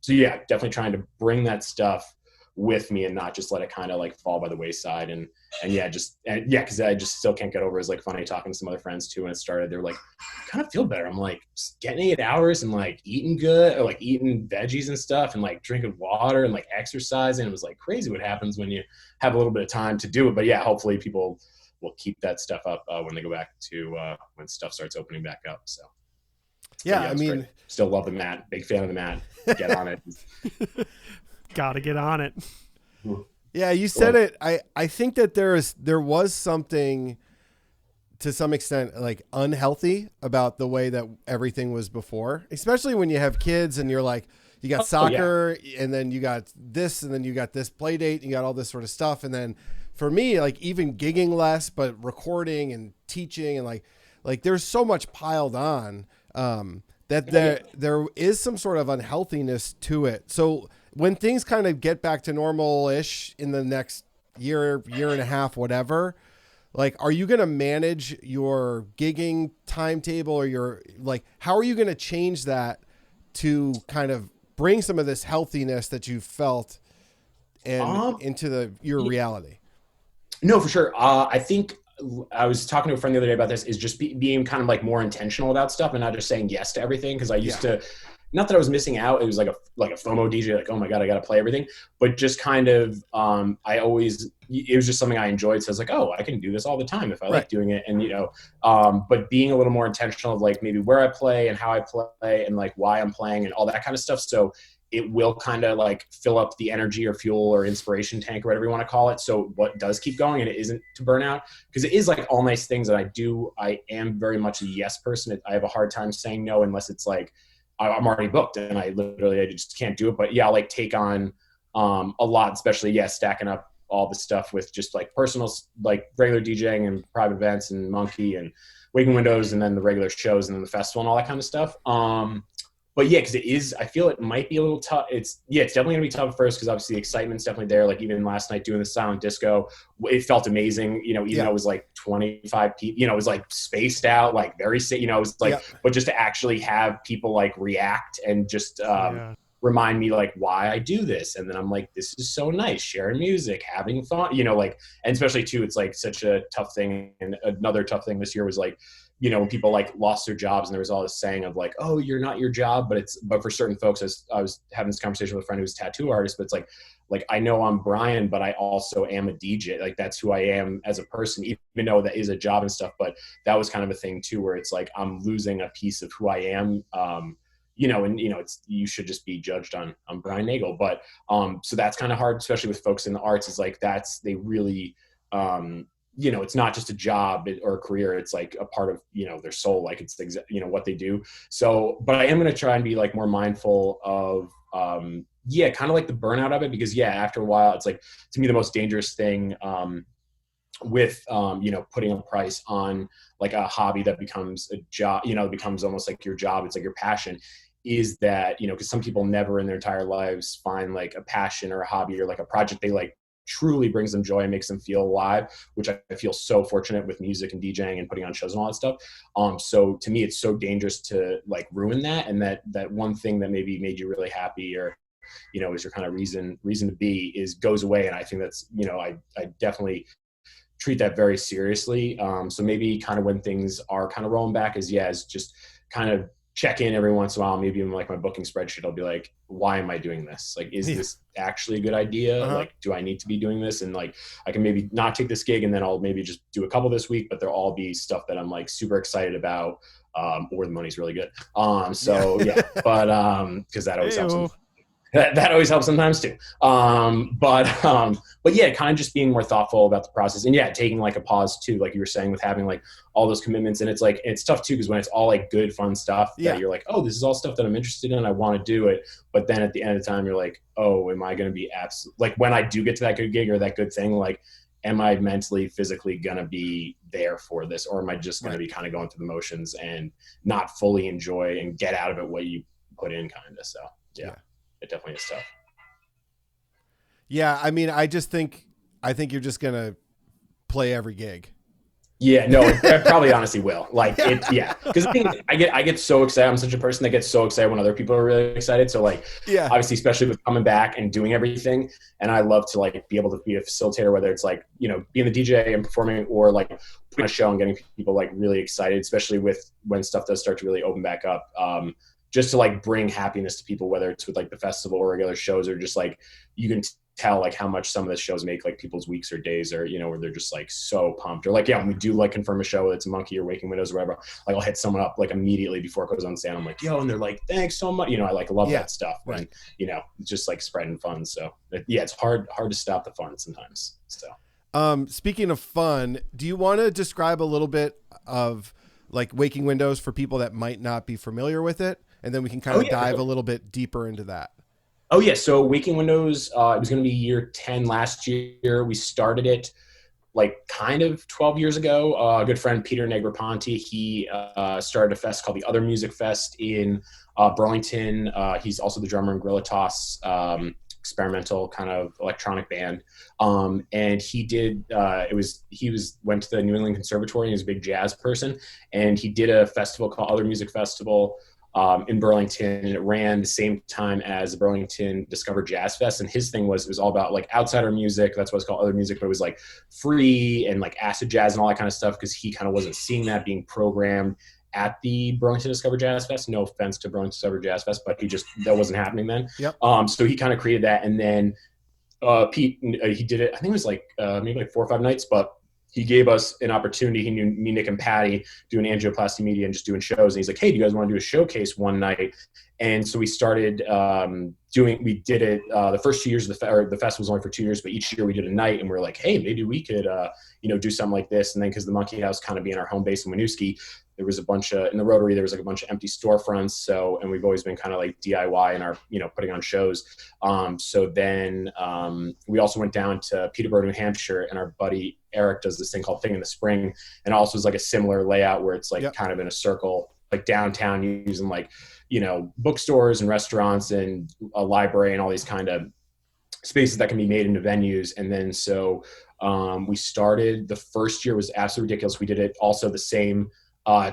so yeah, definitely trying to bring that stuff with me and not just let it kind of like fall by the wayside. And because I just still can't get over. It's like funny talking to some other friends too. When it started, they're like, I kind of feel better. I'm like, getting 8 hours and like eating good, or like eating veggies and stuff, and like drinking water and like exercising. It was like crazy what happens when you have a little bit of time to do it. But yeah, hopefully people will keep that stuff up when they go back to when stuff starts opening back up. So yeah, I mean, great. Still love the mat. Big fan of the mat. Get on it. Gotta get on it. Yeah, you said it. I think that there was something to some extent like unhealthy about the way that everything was before, especially when you have kids and you're like, you got soccer and then you got this and then you got this play date and you got all this sort of stuff. And then for me, like even gigging less, but recording and teaching and like there's so much piled on that there is some sort of unhealthiness to it. So when things kind of get back to normal-ish in the next year and a half, whatever, like, are you going to manage your gigging timetable, or how are you going to change that to kind of bring some of this healthiness that you felt and into your reality? No, for sure. I think I was talking to a friend the other day about this, is just being kind of like more intentional about stuff and not just saying yes to everything. Cause I used to, not that I was missing out. It was like a FOMO DJ, like, oh my God, I got to play everything. But just kind of, it was just something I enjoyed. So I was like, oh, I can do this all the time if I like doing it. And, but being a little more intentional of like maybe where I play and how I play and like why I'm playing and all that kind of stuff. So it will kind of like fill up the energy or fuel or inspiration tank or whatever you want to call it. So what does keep going and it isn't to burn out, because it is like all nice things that I do. I am very much a yes person. I have a hard time saying no unless it's like I'm already booked and I just can't do it. But yeah, I'll like take on a lot, especially stacking up all the stuff with just like personal, like regular DJing and private events and Monkey and Waking Windows and then the regular shows and then the festival and all that kind of stuff. But yeah, because it is, I feel it might be a little tough. It's definitely gonna be tough at first because obviously the excitement's definitely there. Like even last night doing the silent disco, it felt amazing. Even though it was like 25 people, it was like spaced out, like very, it was like, but just to actually have people like react and just remind me like why I do this. And then I'm like, this is so nice, sharing music, having fun, and especially too, it's like such a tough thing. And another tough thing this year was like, when people like lost their jobs and there was all this saying of like, oh, you're not your job, but for certain folks, I was having this conversation with a friend who's a tattoo artist, but it's like, I know I'm Brian, but I also am a DJ. Like that's who I am as a person, even though that is a job and stuff. But that was kind of a thing too, where it's like, I'm losing a piece of who I am. It's, you should just be judged on Brian Nagle. But, so that's kind of hard, especially with folks in the arts, is like, they really, it's not just a job or a career. It's like a part of, their soul, like it's, what they do. So, but I am going to try and be like more mindful of, kind of like the burnout of it, because after a while, it's like, to me, the most dangerous thing, with, putting a price on like a hobby that becomes a job, it becomes almost like your job. It's like your passion, is that, because some people never in their entire lives find like a passion or a hobby or like a project they like truly brings them joy and makes them feel alive, which I feel so fortunate with music and DJing and putting on shows and all that stuff. So to me, it's so dangerous to like ruin that. And that one thing that maybe made you really happy or, is your kind of reason to be goes away. And I think that's, I definitely treat that very seriously. So maybe kind of when things are kind of rolling back is just kind of check in every once in a while. Maybe even like my booking spreadsheet, I'll be like, why am I doing this? Like, is this actually a good idea? Like, do I need to be doing this? And like, I can maybe not take this gig and then I'll maybe just do a couple this week, but they'll all be stuff that I'm like super excited about, or the money's really good. But, cause that always helps. That always helps sometimes too. But kind of just being more thoughtful about the process and taking like a pause too, like you were saying, with having like all those commitments. And it's like, it's tough too, because when it's all like good, fun stuff that you're like, oh, this is all stuff that I'm interested in. I want to do it. But then at the end of the time, you're like, oh, am I going to be like when I do get to that good gig or that good thing, like, am I mentally, physically going to be there for this? Or am I just going to be kind of going through the motions and not fully enjoy and get out of it what you put in kind of. So, it definitely is tough. Yeah. I mean, I think you're just going to play every gig. Yeah, no, I probably honestly will. Like because I get so excited. I'm such a person that gets so excited when other people are really excited. So like, obviously, especially with coming back and doing everything. And I love to like be able to be a facilitator, whether it's like, being the DJ and performing or like putting a show and getting people like really excited, especially with when stuff does start to really open back up. Just to like bring happiness to people, whether it's with like the festival or regular shows, or just like you can tell like how much some of the shows make like people's weeks or days, or where they're just like so pumped. Or like when we do like confirm a show, whether it's Monkey or Waking Windows or whatever, like I'll hit someone up like immediately before it goes on stand. I'm like, yo, and they're like, thanks so much. I like love that stuff. Right. And it's just like spreading fun. So it's hard to stop the fun sometimes. So speaking of fun, do you want to describe a little bit of like Waking Windows for people that might not be familiar with it? And then we can kind of dive a little bit deeper into that. Oh yeah. So Waking Windows, it was going to be year 10 last year. We started it like kind of 12 years ago. A good friend, Peter Negroponte, he started a fest called the Other Music Fest in Burlington. He's also the drummer in Gorilla Toss, experimental kind of electronic band. And he did, went to the New England Conservatory, and he was a big jazz person. And he did a festival called Other Music Festival in Burlington, and it ran the same time as the Burlington Discover Jazz Fest. And his thing was, it was all about like outsider music. That's what it's called, Other Music, but it was like free and like acid jazz and all that kind of stuff, because he kind of wasn't seeing that being programmed at the Burlington Discover Jazz Fest. No offense to Burlington Discover Jazz Fest, but that wasn't happening then. Yep. So he kind of created that, and then Pete, he did it. I think it was like maybe like 4 or 5 nights, but he gave us an opportunity. He knew me, Nick, and Patty doing angioplasty media and just doing shows. And he's like, "Hey, do you guys want to do a showcase one night?" And so we started we did it the first 2 years of the festival was only for 2 years, but each year we did a night, and we were like, "Hey, maybe we could do something like this." And then because the Monkey House kind of being our home base in Winooski, there was a bunch of, in the Rotary, there was like a bunch of empty storefronts. So, and we've always been kind of like DIY in our, putting on shows. So then we also went down to Peterborough, New Hampshire, and our buddy Eric does this thing called Thing in the Spring. And also is like a similar layout where it's like kind of in a circle, like downtown, using like, bookstores and restaurants and a library and all these kind of spaces that can be made into venues. And then so we started, the first year was absolutely ridiculous. We did it also the same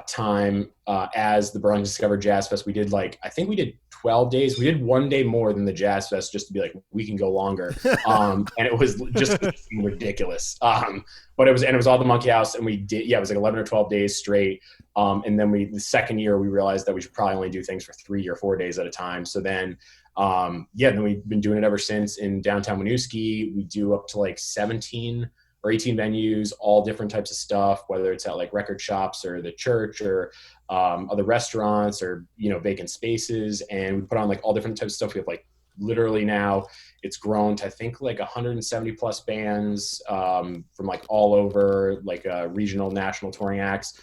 time as the Burlington Discover Jazz Fest. We did I think we did 12 days. We did 1 day more than the Jazz Fest just to be like, we can go longer. And it was just ridiculous. But it was all the Monkey House, and we did, it was like 11 or 12 days straight. And then the second year we realized that we should probably only do things for 3 or 4 days at a time. So then, then we've been doing it ever since in downtown Winooski. We do up to like 17 or 18 venues, all different types of stuff, whether it's at like record shops or the church or other restaurants or, vacant spaces. And we put on like all different types of stuff. We have like literally now it's grown to I think like 170 plus bands from like all over, like regional, national touring acts.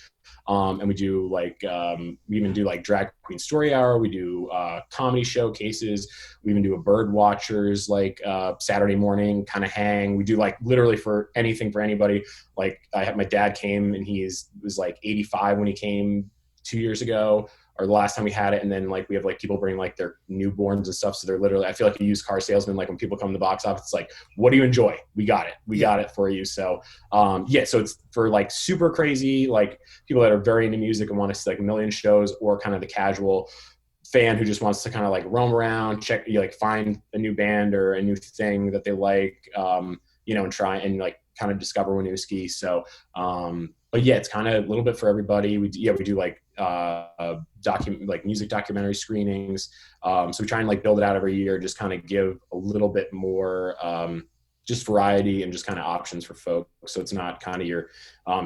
And we do we even do like drag queen story hour. We do comedy showcases. We even do a bird watchers Saturday morning kind of hang. We do like literally for anything for anybody. Like my dad came, and was like 85 when he came 2 years ago, or the last time we had it. And then we have people bring like their newborns and stuff. So they're literally, I feel like a used car salesman. Like when people come to the box office, it's like, what do you enjoy? We got it. We got it for you. So, so it's for like super crazy, like people that are very into music and want to see like a million shows, or kind of the casual fan who just wants to kind of like roam around, check, find a new band or a new thing that they like, and try and like kind of discover Winooski. So, but it's kind of a little bit for everybody. We do like music documentary screenings. So we try and like build it out every year, just kind of give a little bit more just variety and just kind of options for folks. So it's not kind of your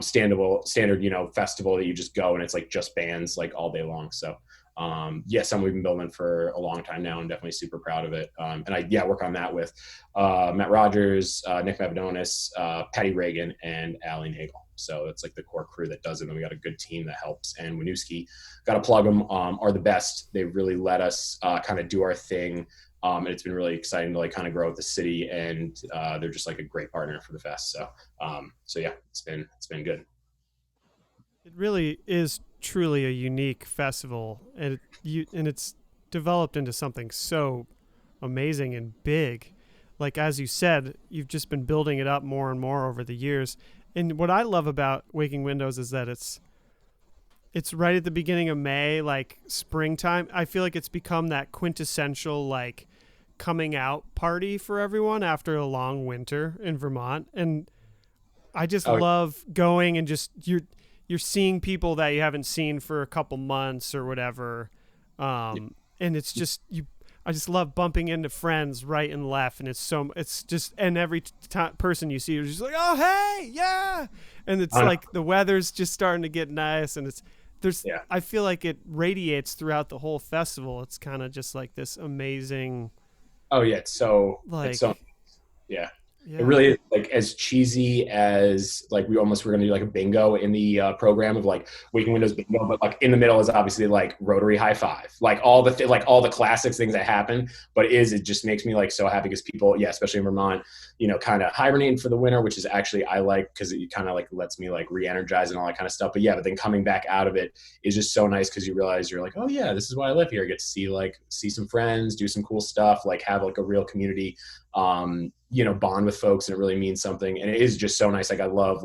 standard festival that you just go and it's like just bands like all day long. So something we've been building for a long time now, and definitely super proud of it. And I work on that with Matt Rogers, Nick Mavadonis, Patty Reagan, and Allie Nagle. So it's like the core crew that does it, and we got a good team that helps. And Winooski, got to plug them, are the best. They really let us kind of do our thing, and it's been really exciting to like kind of grow with the city. And they're just like a great partner for the fest. So it's been good. It really is truly a unique festival, and it's developed into something so amazing and big. Like, as you said, you've just been building it up more and more over the years. And what I love about Waking Windows is that it's right at the beginning of May, like springtime. I feel like it's become that quintessential like coming out party for everyone after a long winter in Vermont. And I just love going and just you're seeing people that you haven't seen for a couple months or whatever. And it's just I just love bumping into friends right and left, and and every person you see, you're just like, oh hey, yeah, and it's like the weather's just starting to get nice, and I feel like it radiates throughout the whole festival. It's kind of just like this amazing. Oh yeah, it's so yeah. It really is like as cheesy as like we almost were going to do like a bingo in the program of like Waking Windows bingo, but like in the middle is obviously like Rotary High Five, like all the classics things that happen. But it just makes me like so happy because people, especially in Vermont, kind of hibernating for the winter, which is actually I like because it kind of like lets me like re-energize and all that kind of stuff. But then coming back out of it is just so nice because you realize you're like, oh yeah, this is why I live here. I get to see some friends, do some cool stuff, like have like a real community. Bond with folks, and it really means something. And it is just so nice. Like I love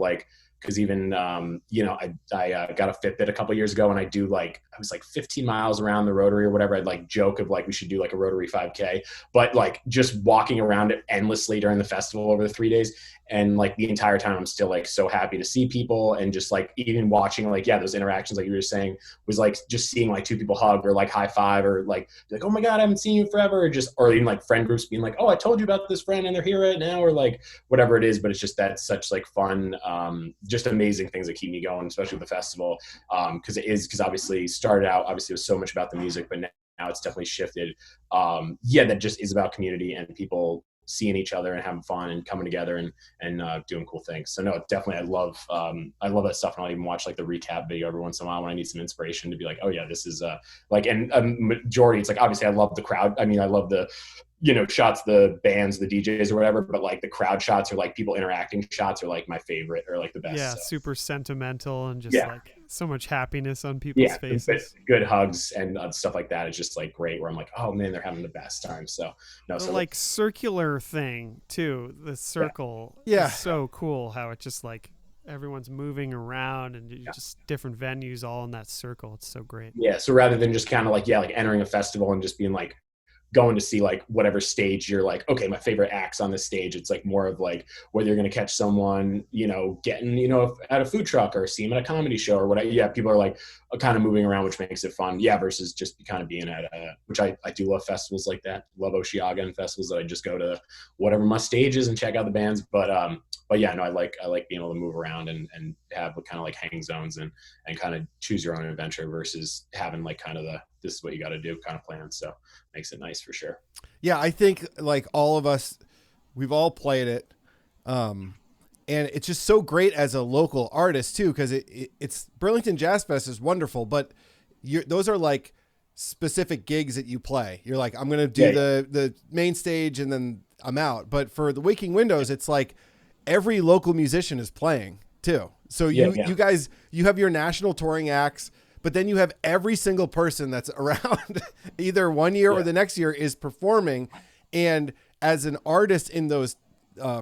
because even I got a Fitbit a couple years ago, and I was like 15 miles around the Rotary or whatever. I'd like joke of like we should do like a Rotary 5K, but like just walking around it endlessly during the festival over the 3 days. And like the entire time I'm still like so happy to see people, and just like even watching like, yeah, those interactions like you were saying was like just seeing like two people hug or like high five or like, oh my God, I haven't seen you forever. Or even like friend groups being like, oh, I told you about this friend and they're here right now, or like whatever it is. But it's just that's such like fun, just amazing things that keep me going, especially with the festival. Because obviously started out, obviously it was so much about the music, but now it's definitely shifted. That just is about community and people seeing each other and having fun and coming together and doing cool things. So no, definitely I love that stuff. And I'll even watch like the recap video every once in a while when I need some inspiration to be like, oh yeah, this is like, and a majority, it's like, obviously I love the crowd. I mean, I love the, shots, the bands, the DJs or whatever, but like the crowd shots or like people interacting shots are like my favorite or like the best. Yeah. So. Super sentimental and just like so much happiness on people's faces. Good hugs and stuff like that is just like great, where I'm like, oh man, they're having the best time. So no, the like circular thing too, the circle is so cool how it just like everyone's moving around and just different venues all in that circle. It's so great. Yeah. So rather than just kind of like, like entering a festival and just being like going to see like whatever stage you're like, okay, my favorite acts on this stage. It's like more of like whether you're going to catch someone, getting, at a food truck or see them at a comedy show or whatever. Yeah. People are like kind of moving around, which makes it fun. Yeah. Versus just kind of being at which I do love festivals like that. Love Osheaga and festivals that I just go to whatever my stage is and check out the bands. But yeah, no, I like being able to move around and have kind of like hang zones and kind of choose your own adventure versus having like kind of this is what you got to do kind of plan. So makes it nice for sure. Yeah. I think like all of us, we've all played it. And it's just so great as a local artist too. Cause it's Burlington Jazz Fest is wonderful, but those are like specific gigs that you play. You're like, I'm going to do the main stage and then I'm out. But for the Waking Windows, it's like every local musician is playing too. So you guys, you have your national touring acts, but then you have every single person that's around either one year or the next year is performing. And as an artist in those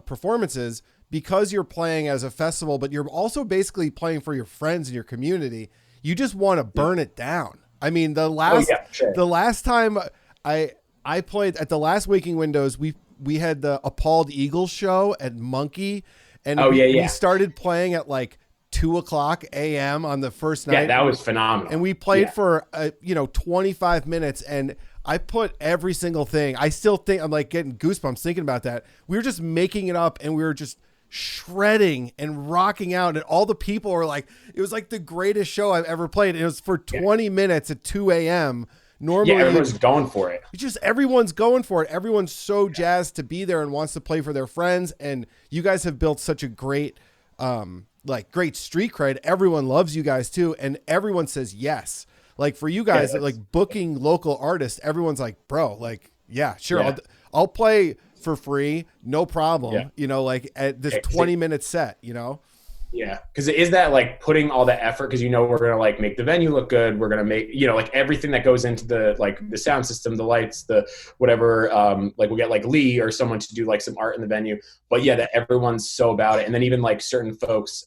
performances, because you're playing as a festival, but you're also basically playing for your friends and your community, you just want to burn it down. I mean, the last time I played at the last Waking Windows, we had the Appalled Eagles show at Monkey, and we started playing at like 2:00 a.m. on the first night. Yeah, that was phenomenal. And we played for 25 minutes, and I put every single thing. I still think I'm like getting goosebumps thinking about that. We were just making it up, and we were just shredding and rocking out, and all the people were like, it was like the greatest show I've ever played. It was for 20 minutes at 2 a.m. Normally, everyone's going for it. Everyone's going for it. Everyone's so jazzed to be there and wants to play for their friends. And you guys have built such a great, great street cred. Everyone loves you guys too, and everyone says yes. Like for you guys, like booking local artists, everyone's like, bro, like, yeah, sure, yeah. I'll play for free, no problem. Like at this 20-minute set, Yeah, because it is that like putting all the effort, because we're gonna like make the venue look good. We're gonna make like everything that goes into the sound system, the lights, the whatever. Like we'll get like Lee or someone to do like some art in the venue. But yeah, that everyone's so about it. And then even like certain folks,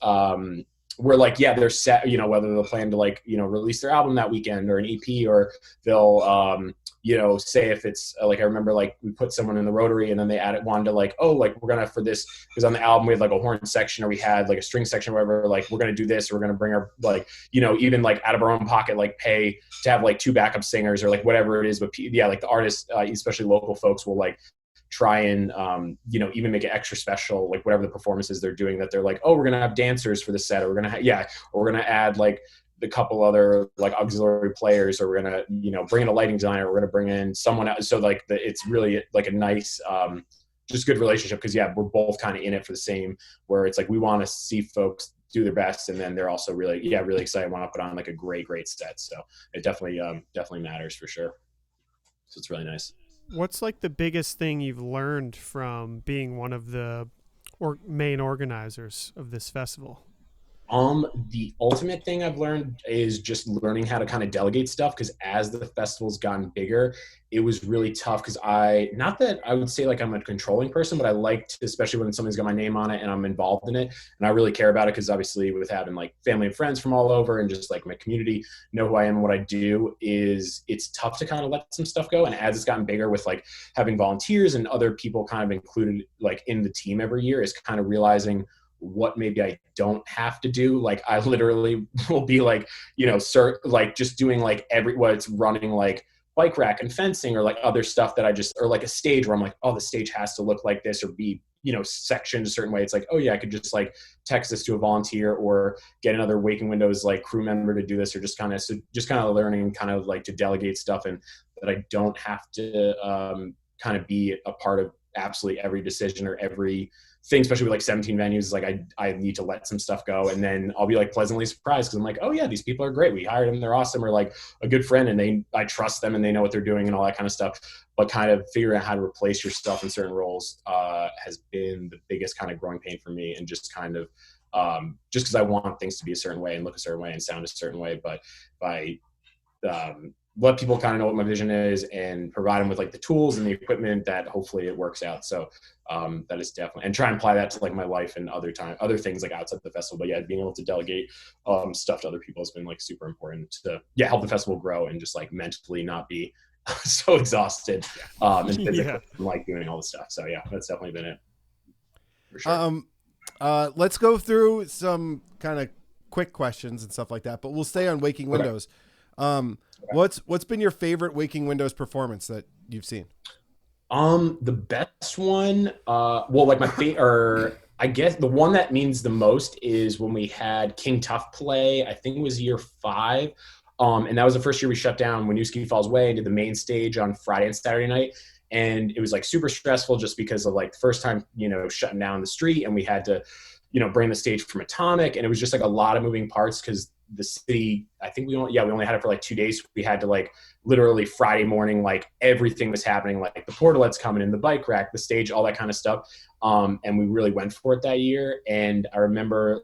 we're like, yeah, they're set. Whether they'll plan to like release their album that weekend or an EP, or they'll say if it's like, I remember like we put someone in the Rotary and then they wanted to like, oh, like we're gonna, for this, because on the album we had like a horn section or we had like a string section or whatever, like we're gonna do this, or we're gonna bring our like, even like out of our own pocket, like pay to have like 2 backup singers or like whatever it is. But yeah, like the artists, especially local folks, will like try and even make it extra special, like whatever the performances they're doing, that they're like, oh, we're gonna have dancers for the set, or we're gonna add like the couple other like auxiliary players, or we're gonna bring in a lighting designer, we're gonna bring in someone else. So like it's really like a nice just good relationship, because we're both kind of in it for the same, where it's like we want to see folks do their best, and then they're also really excited, want to put on like a great set. So it definitely matters for sure. So it's really nice. What's like the biggest thing you've learned from being one of the main organizers of this festival? The ultimate thing I've learned is just learning how to kind of delegate stuff, because as the festival's gotten bigger, it was really tough because not that I would say like I'm a controlling person, but I like to, especially when something's got my name on it and I'm involved in it and I really care about it, because obviously with having like family and friends from all over and just like my community know who I am and what I do, it's tough to kind of let some stuff go. And as it's gotten bigger with like having volunteers and other people kind of included like in the team every year, is kind of realizing what maybe I don't have to do. Like I literally will be like, like just doing like what's running like bike rack and fencing or like other stuff that or like a stage where I'm like, oh, the stage has to look like this or be, sectioned a certain way. It's like, oh yeah, I could just like text this to a volunteer or get another Waking Windows like crew member to do this, or just kind of learning kind of like to delegate stuff, and that I don't have to kind of be a part of absolutely every decision or every thing, especially with like 17 venues. Like I need to let some stuff go, and then I'll be like pleasantly surprised because I'm like, oh yeah, these people are great. We hired them. They're awesome. Or like a good friend, and I trust them and they know what they're doing and all that kind of stuff. But kind of figuring out how to replace yourself in certain roles has been the biggest kind of growing pain for me. And just kind of just because I want things to be a certain way and look a certain way and sound a certain way, but by let people kind of know what my vision is and provide them with like the tools and the equipment, that hopefully it works out. So that is definitely, and try and apply that to like my life and other things like outside the festival. But yeah, being able to delegate stuff to other people has been like super important to help the festival grow and just like mentally not be so exhausted and physically like doing all the stuff. So yeah, that's definitely been it for sure. Let's go through some kind of quick questions and stuff like that, but we'll stay on Waking Windows. What's been your favorite Waking Windows performance that you've seen? The best one, like my favorite, or I guess the one that means the most is when we had King Tuff play. I think it was year 5. And that was the first year we shut down Winooski Falls Way and did the main stage on Friday and Saturday night. And it was like super stressful just because of like the first time, shutting down the street, and we had to, bring the stage from Atomic. And it was just like a lot of moving parts because the city, I think we only had it for like 2 days. We had to like literally Friday morning, like everything was happening, like the portalets coming in, the bike rack, the stage, all that kind of stuff. And we really went for it that year. And I remember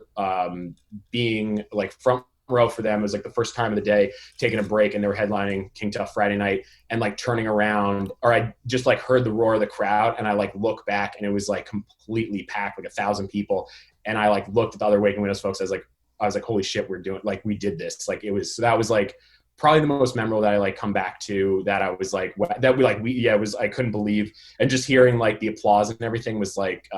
being like front row for them. It was like the first time of the day, taking a break, and they were headlining King Tuff Friday night, and like turning around, or I just like heard the roar of the crowd, and I like look back and it was like completely packed, like 1,000 people. And I like looked at the other Waking Windows folks. I was like, holy shit, we did this. Like that was like probably the most memorable that I like come back to, that I was like, I couldn't believe. And just hearing like the applause and everything was like,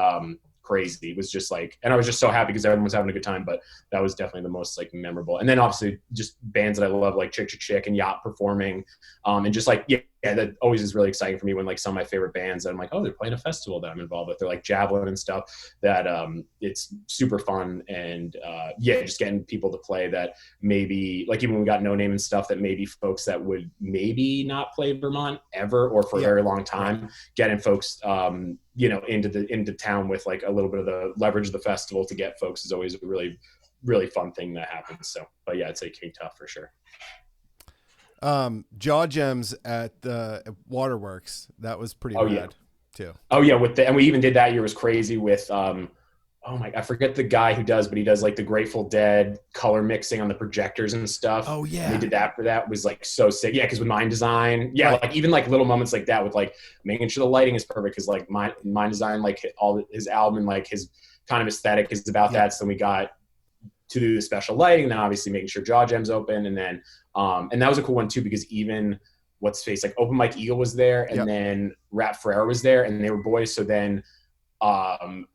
crazy. It was just like, and I was just so happy because everyone was having a good time, but that was definitely the most like memorable. And then obviously just bands that I love, like Chick Chick Chick and Yacht performing. And just like, that always is really exciting for me when like some of my favorite bands that I'm like, oh, they're playing a festival that I'm involved with. They're like Javelin and stuff, that it's super fun. And just getting people to play that maybe, like even when we got No Name and stuff, that maybe folks that would maybe not play Vermont ever or for a very long time, getting folks into town with like a little bit of the leverage of the festival to get folks is always a really, really fun thing that happens. So, but yeah, I'd say King Tuff for sure. Jaw Gems at the Waterworks, that was pretty rad too. Oh yeah, and we even did that year, was crazy with I forget the guy who does, but he does like the Grateful Dead color mixing on the projectors and stuff. Oh yeah, and they did that for that, was like so sick. Yeah, because with Mind Design, right. Like even like little moments like that with like making sure the lighting is perfect, because like Mind Design, like all his album and like his kind of aesthetic is about that. So we got to do the special lighting, and then obviously making sure Jaw Gems open, and then and that was a cool one too, because even what's face like Open Mike Eagle was there, and then Rap Ferrer was there, and they were boys. So then Open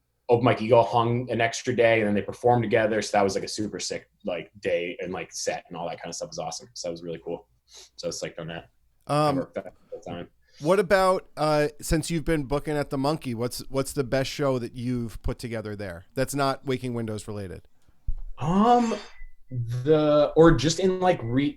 Mike Eagle hung an extra day, and then they performed together. So that was like a super sick like day, and like set and all that kind of stuff was awesome. So that was really cool. So it's like on that. Time. What about since you've been booking at the Monkey, what's the best show that you've put together there that's not Waking Windows related? Or just in like I'd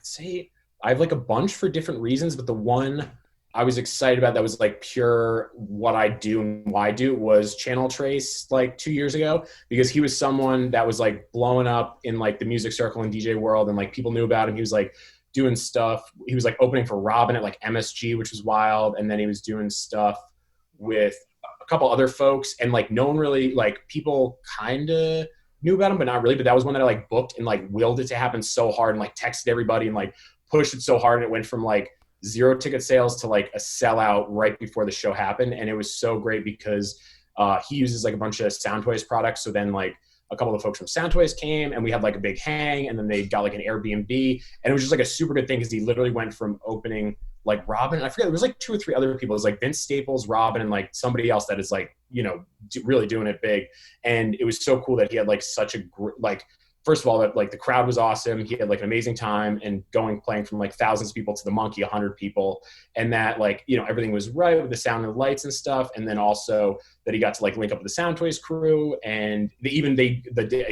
say I have like a bunch for different reasons, but the one I was excited about that was like pure what I do and why I do was Channel Trace like 2 years ago, because he was someone that was like blowing up in like the music circle and DJ world, and like people knew about him. He was like doing stuff. He was like opening for Robin at like MSG, which was wild. And then he was doing stuff with a couple other folks, and like no one really, like people kind of knew about him, but not really. But that was one that I like booked and like willed it to happen so hard and like texted everybody and like pushed it so hard. And it went from like 0 ticket sales to like a sellout right before the show happened. And it was so great because he uses like a bunch of Soundtoys products. So then like a couple of folks from Soundtoys came and we had like a big hang, and then they got like an Airbnb, and it was just like a super good thing because he literally went from opening like Robin, and I forget, there was like 2 or 3 other people. It was like Vince Staples, Robin, and like somebody else that is like, you know, really doing it big. And it was so cool that he had like such a like, first of all, that like the crowd was awesome. He had like an amazing time, and playing from like thousands of people to the Monkey, 100 people. And that like, you know, everything was right with the sound and the lights and stuff. And then also that he got to like link up with the Soundtoys crew, and he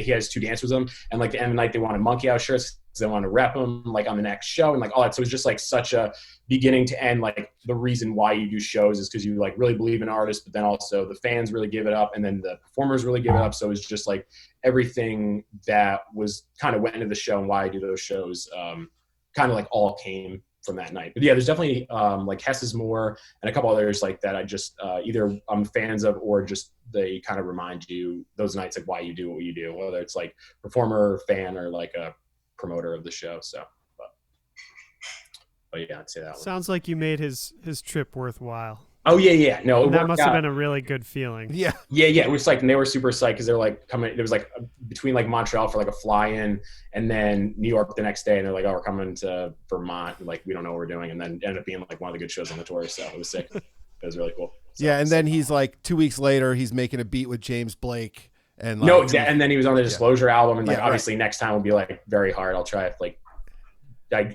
has 2 dancers with them. And like the end of the night, they wanted Monkey Out shirts because they wanted to rep them like on the next show and like all that. So it was just like such a beginning to end, like the reason why you do shows is because you like really believe in artists, but then also the fans really give it up, and then the performers really give it up. So it's just like everything that was kind of went into the show and why I do those shows kind of like all came from that night. But yeah, there's definitely like Hess is More and a couple others like that I just either I'm fans of, or just they kind of remind you those nights like why you do what you do, whether it's like performer, fan, or like a promoter of the show. So but yeah, I'd say that one. Sounds like you made his trip worthwhile. Oh yeah. No, that must have been a really good feeling. Yeah. It was like, and they were super psyched because they're like coming. There was like between like Montreal for like a fly-in, and then New York the next day, and they're like, "Oh, we're coming to Vermont." And, like, we don't know what we're doing, and then ended up being like one of the good shows on the tour. So it was sick. It was really cool. So, yeah, and then he's like 2 weeks later, he's making a beat with James Blake, and like, no, exactly. And then he was on the Disclosure album, and like obviously right. Next time will be like very hard. I'll try it like. I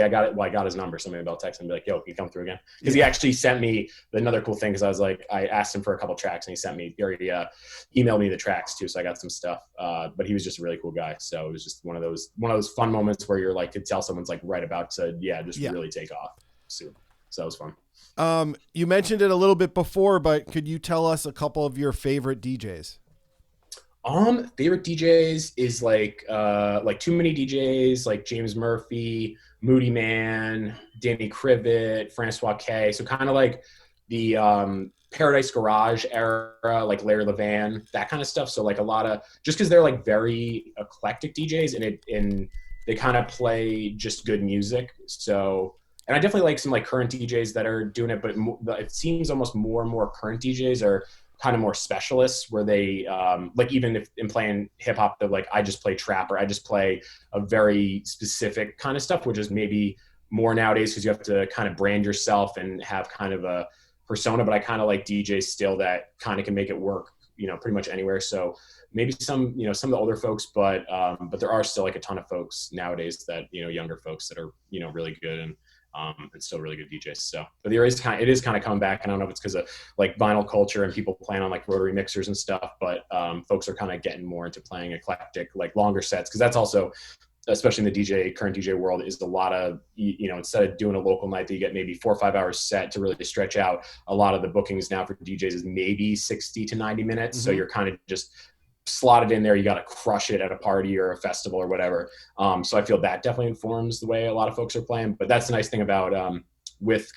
got it. Well, I got his number. So maybe I'll text him and be like, "Yo, can you come through again?" Because he actually sent me another cool thing. Because I was like, I asked him for a couple tracks, and he sent me, or he emailed me the tracks too. So I got some stuff. But he was just a really cool guy. So it was just one of those fun moments where you're like, could tell someone's like right about to really take off soon. So that was fun. You mentioned it a little bit before, but could you tell us a couple of your favorite DJs? Favorite DJs is like Too Many DJs, like James Murphy, Moody Man, Danny Krivit, Francois K. So kind of like the Paradise Garage era, like Larry Levan, that kind of stuff. So like a lot of, just because they're like very eclectic DJs and they kind of play just good music. So, and I definitely like some like current DJs that are doing it, but it seems almost more and more current DJs are kind of more specialists where they like, even if in playing hip hop, they're like, I just play trap, or I just play a very specific kind of stuff, which is maybe more nowadays because you have to kind of brand yourself and have kind of a persona. But I kind of like DJs still that kind of can make it work, you know, pretty much anywhere. So maybe some of the older folks, but there are still like a ton of folks nowadays that, you know, younger folks that are, you know, really good and still really good DJs. So, but it is kind of coming back. I don't know if it's because of like vinyl culture and people playing on like rotary mixers and stuff, but folks are kind of getting more into playing eclectic, like longer sets. Cause that's also, especially in the current DJ world, is a lot of, you know, instead of doing a local night that you get maybe 4 or 5 hours set to really stretch out, a lot of the bookings now for DJs is maybe 60 to 90 minutes. Mm-hmm. So you're kind of just slotted in there. You got to crush it at a party or a festival or whatever. So I feel that definitely informs the way a lot of folks are playing. But that's the nice thing about with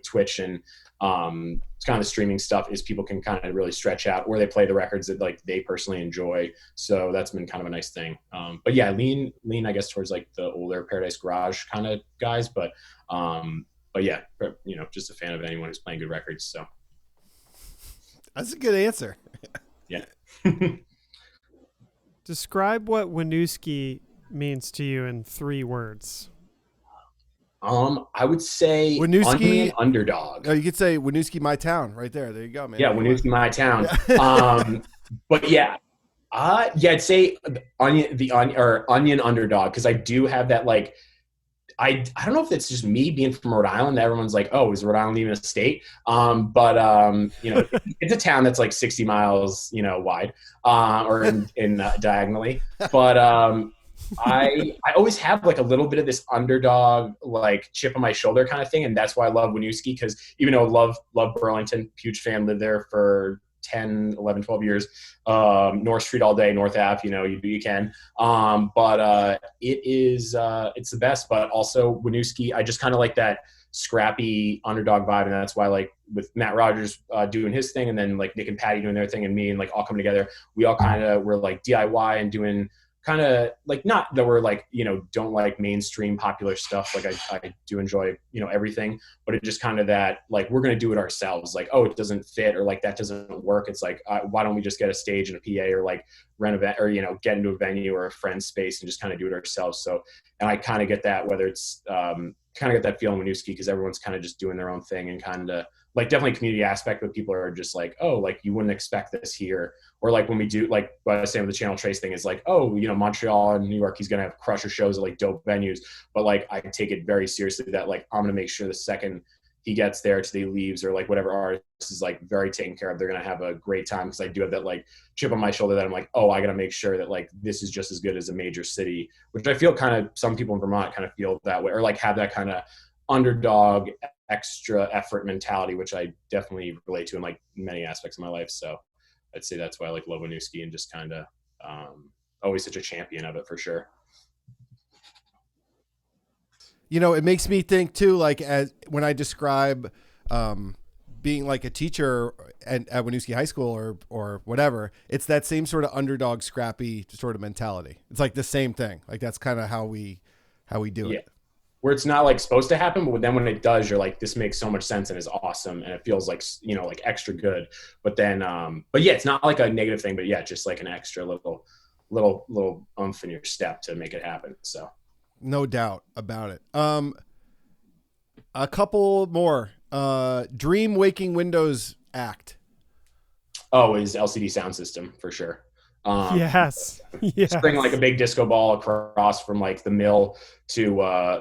Twitch and kind of the streaming stuff is people can kind of really stretch out where they play the records that like they personally enjoy. So that's been kind of a nice thing. But yeah, lean I guess towards like the older Paradise Garage kind of guys. But yeah, you know, just a fan of anyone who's playing good records. So that's a good answer. Yeah. Describe what Winooski means to you in 3 words. I would say Winooski, Onion Underdog. Oh, you could say Winooski, my town, right there. There you go, man. Yeah, Winooski, my town. But yeah, I'd say Onion Underdog, because I do have that like. I don't know if it's just me being from Rhode Island. Everyone's like, oh, is Rhode Island even a state? But you know, it's a town that's like 60 miles, you know, wide, or in diagonally. But I always have like a little bit of this underdog, like chip on my shoulder kind of thing. And that's why I love Winooski, because even though love Burlington, huge fan, lived there for 10, 11, 12 years, North Street all day, North Ave, you know, you can. But it is, it's the best. But also Winooski, I just kind of like that scrappy underdog vibe. And that's why like with Matt Rogers doing his thing, and then like Nick and Patty doing their thing, and me and like all coming together, we all kind of were like DIY and doing kind of like, not that we're like, you know, don't like mainstream popular stuff. Like I do enjoy, you know, everything, but it just kind of that, like, we're going to do it ourselves. Like, oh, it doesn't fit, or like, that doesn't work. It's like, why don't we just get a stage and a PA, or like rent a, or, you know, get into a venue or a friend's space and just kind of do it ourselves. So, and I kind of get that, whether it's kind of get that feeling with Winooski, because everyone's kind of just doing their own thing, and kind of like definitely community aspect, but people are just like, oh, like you wouldn't expect this here. Or like when we do, like what I was saying with the Channel Trace thing is like, oh, you know, Montreal and New York, he's going to have crusher shows at like dope venues. But like, I take it very seriously that like, I'm going to make sure the second he gets there to the leaves, or like whatever artist is like very taken care of, they're going to have a great time. Cause I do have that like chip on my shoulder that I'm like, oh, I got to make sure that like, this is just as good as a major city, which I feel kind of some people in Vermont kind of feel that way, or like have that kind of underdog extra effort mentality, which I definitely relate to in like many aspects of my life. So I'd say that's why I like love Winooski, and just kind of always such a champion of it for sure. You know, it makes me think too, like as when I describe being like a teacher at Winooski High School or whatever, it's that same sort of underdog scrappy sort of mentality. It's like the same thing. Like that's kind of how we do it. Where it's not like supposed to happen, but then when it does, you're like, this makes so much sense and is awesome, and it feels like, you know, like extra good. But then, but yeah, it's not like a negative thing, but yeah, just like an extra little oomph in your step to make it happen. So, no doubt about it. A couple more. Dream Waking Windows act. Oh, is LCD Sound System for sure. Yes. Bring like a big disco ball across from like the mill to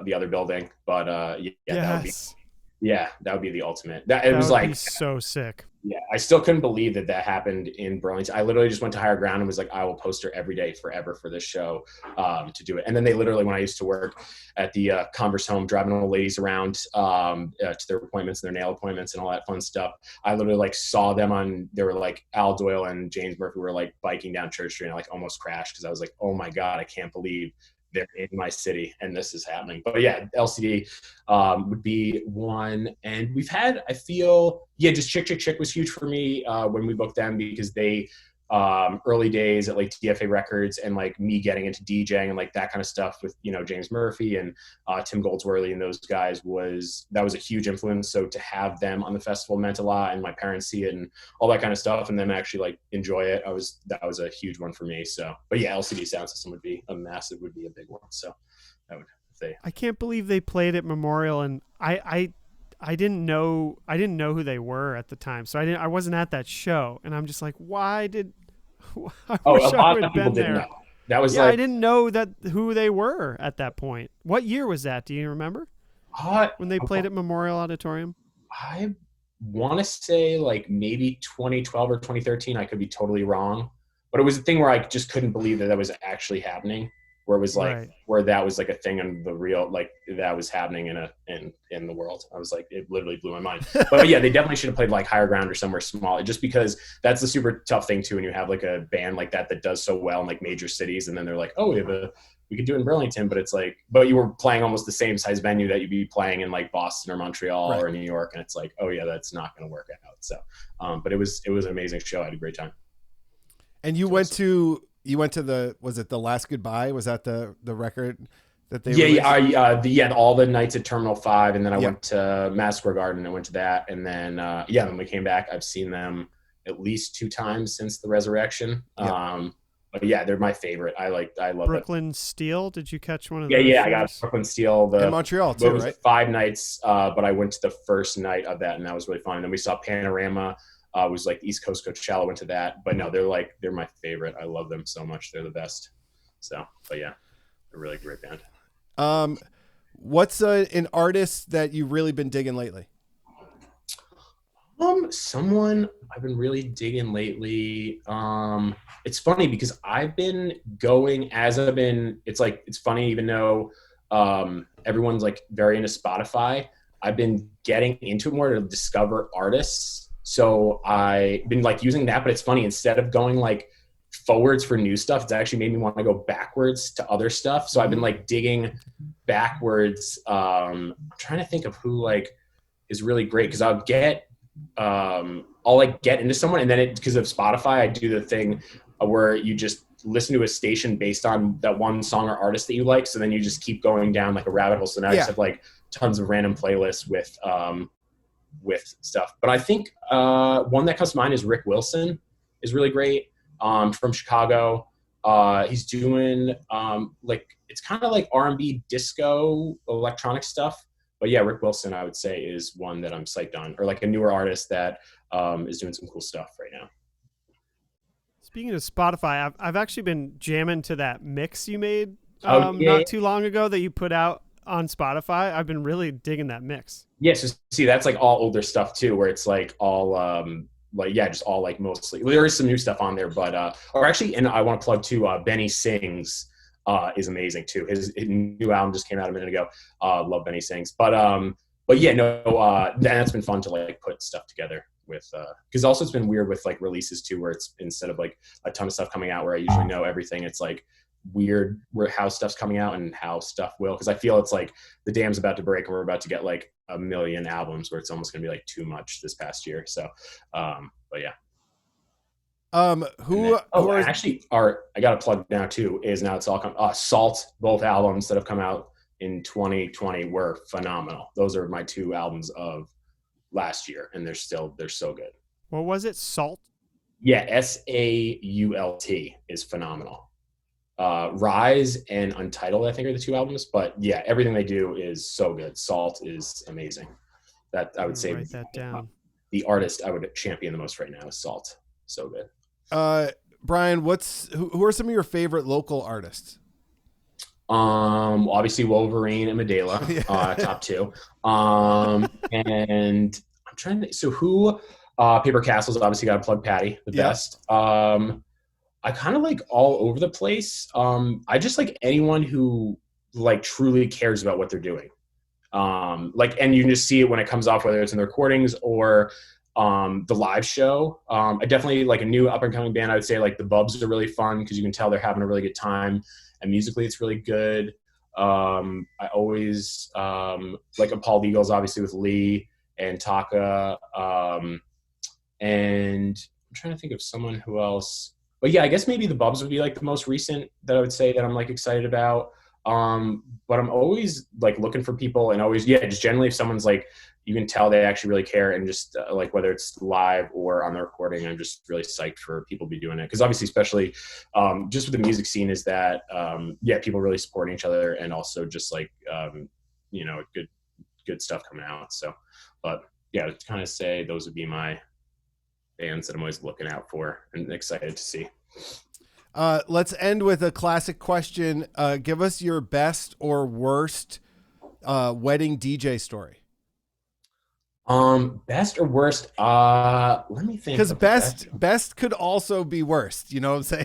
the other building. But yes. that would be the ultimate. It was like so sick. Yeah, I still couldn't believe that happened in Burlington. I literally just went to Higher Ground and was like, I will poster every day forever for this show to do it. And then they literally, when I used to work at the Converse Home, driving old ladies around to their appointments and their nail appointments and all that fun stuff, I literally like saw them they were like Al Doyle and James Murphy were like biking down Church Street, and I like almost crashed because I was like, oh my God, I can't believe they're in my city and this is happening. But yeah, LCD would be one. And we've had, I feel, just Chick was huge for me when we booked them, because they early days at like TFA Records, and like me getting into DJing and like that kind of stuff with, you know, James Murphy and Tim Goldsworthy and those guys was a huge influence. So to have them on the festival meant a lot, and my parents see it and all that kind of stuff, and them actually like enjoy it. That was a huge one for me. So, but yeah, LCD Sound System would be a big one. So that would say. I can't believe they played at Memorial, and I didn't know who they were at the time, so I wasn't at that show, and I'm just like, why did? A lot of people didn't know. That was I didn't know who they were at that point. What year was that? Do you remember? When they played at Memorial Auditorium? I want to say like maybe 2012 or 2013. I could be totally wrong, but it was a thing where I just couldn't believe that was actually happening. Where it was like, right. Where that was like a thing in the real, like that was happening in the world. I was like, it literally blew my mind. But yeah, they definitely should have played like Higher Ground or somewhere small, just because that's the super tough thing too. When you have like a band like that does so well in like major cities, and then they're like, oh, we could do it in Burlington, but it's like, but you were playing almost the same size venue that you'd be playing in like Boston or Montreal, right, or New York. And it's like, oh yeah, that's not going to work out. So, but it was an amazing show. I had a great time. And you went to was it The Last Goodbye? Was that the record that they released? All the nights at Terminal 5, and then I went to Madison Square Garden and went to that, and then when we came back, I've seen them at least 2 times since the resurrection. But yeah, they're my favorite. I love Brooklyn Steel. Did you catch one of those? Yeah, I got Brooklyn Steel. In Montreal too, right? 5 nights, but I went to the first night of that, and that was really fun. And then we saw Panorama. It was like East Coast Coachella, went to that. But no, they're my favorite. I love them so much. They're the best. So, but yeah, they're a really great band. What's an artist that you've really been digging lately? Someone I've been really digging lately. It's funny because I've been going it's funny, even though everyone's like very into Spotify, I've been getting into it more to discover artists. So I've been like using that, but it's funny, instead of going like forwards for new stuff, it's actually made me want to go backwards to other stuff. So I've been like digging backwards. I'm trying to think of who like is really great, because I'll like get into someone, and then because of Spotify, I do the thing where you just listen to a station based on that one song or artist that you like. So then you just keep going down like a rabbit hole. So now I just have like tons of random playlists with stuff. But I think one that comes to mind is Rick Wilson is really great, from Chicago. He's doing like, it's kind of like R&B disco electronic stuff. But yeah, Rick Wilson, I would say, is one that I'm psyched on, or like a newer artist that is doing some cool stuff right now. Speaking of Spotify, I've actually been jamming to that mix you made not too long ago that you put out on Spotify. I've been really digging that mix. Yeah, so see, that's like all older stuff too, where it's like all like, yeah, just all like mostly. Well, there is some new stuff on there, but or actually, and I want to plug too, Benny Sings is amazing too. His new album just came out a minute ago. Love Benny Sings, but yeah, no, that's been fun to like put stuff together with, because also it's been weird with like releases too, where it's instead of like a ton of stuff coming out where I usually know everything, it's like weird where how stuff's coming out and how stuff will, because I feel it's like the dam's about to break and we're about to get like a million albums where it's almost gonna be like too much this past year. So but yeah. Actually, I got a plug now too, is now it's all come Salt, both albums that have come out in 2020 were phenomenal. Those are my two albums of last year, and they're so good. What was it? Salt? Yeah, SAULT is phenomenal. Rise and Untitled, I think, are the two albums, but yeah, everything they do is so good. Salt is amazing. That I would say write that down. The artist I would champion the most right now is Salt. So good. Brian, who are some of your favorite local artists? Obviously Wolverine and Medela, top two. And I'm trying to, so who, Paper Castles, obviously got to plug Patty, the best. I kind of like all over the place. I just like anyone who like truly cares about what they're doing. Like, and you can just see it when it comes off, whether it's in the recordings or the live show. I definitely like a new up and coming band. I would say like the Bubs are really fun because you can tell they're having a really good time, and musically it's really good. I always like a Paul Eagles, obviously, with Lee and Taka. And I'm trying to think of someone who else. But yeah, I guess maybe the Bubs would be like the most recent that I would say that I'm like excited about. But I'm always like looking for people, and always, just generally if someone's like, you can tell they actually really care, and just like whether it's live or on the recording, I'm just really psyched for people to be doing it. Because obviously, especially just with the music scene, is that people really supporting each other, and also just like good stuff coming out. So, but yeah, to kind of say those would be my bands that I'm always looking out for and excited to see. Let's end with a classic question. Give us your best or worst wedding DJ story. Best or worst? Let me think. Because best could also be worst. You know what I'm saying?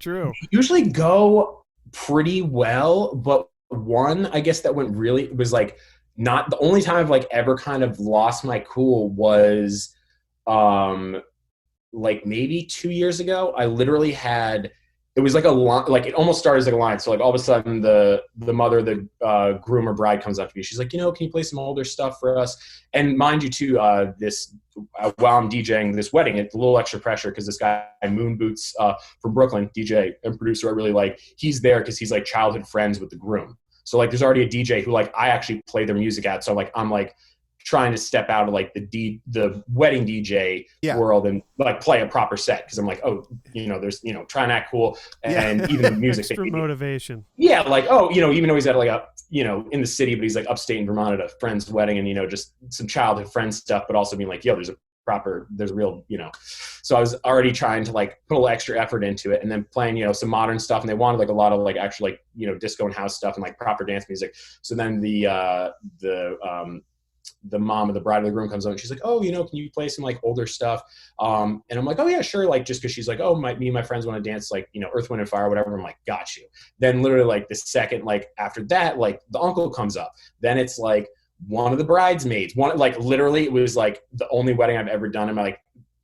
True. Usually go pretty well, but one, I guess that went really, it was like not the only time I've like ever kind of lost my cool was like maybe 2 years ago. I literally had, it was like a line, like it almost started as like a line. So like all of a sudden the mother, the groom or bride comes up to me. She's like, can you play some older stuff for us? And mind you too, while I'm DJing this wedding, it's a little extra pressure because this guy Moon Boots from Brooklyn, DJ and producer, I really like, he's there because he's like childhood friends with the groom. So like there's already a DJ who like I actually play their music at. So like I'm like trying to step out of like the wedding DJ world and like play a proper set, because I'm like, there's try and act cool, and even the music extra motivation. Yeah, like even though he's at like a in the city, but he's like upstate in Vermont at a friend's wedding, and just some childhood friend stuff, but also being like, there's a real so I was already trying to like put a little extra effort into it, and then playing some modern stuff, and they wanted like a lot of like actual like disco and house stuff and like proper dance music. So then the mom of the bride or the groom comes on and she's like, can you play some like older stuff? And I'm like, oh yeah, sure. Like, just cause she's like, me and my friends want to dance like, Earth, Wind and Fire, whatever. I'm like, got you. Then literally like the second, like after that, like the uncle comes up, then it's like one of the bridesmaids, like literally it was like the only wedding I've ever done in my like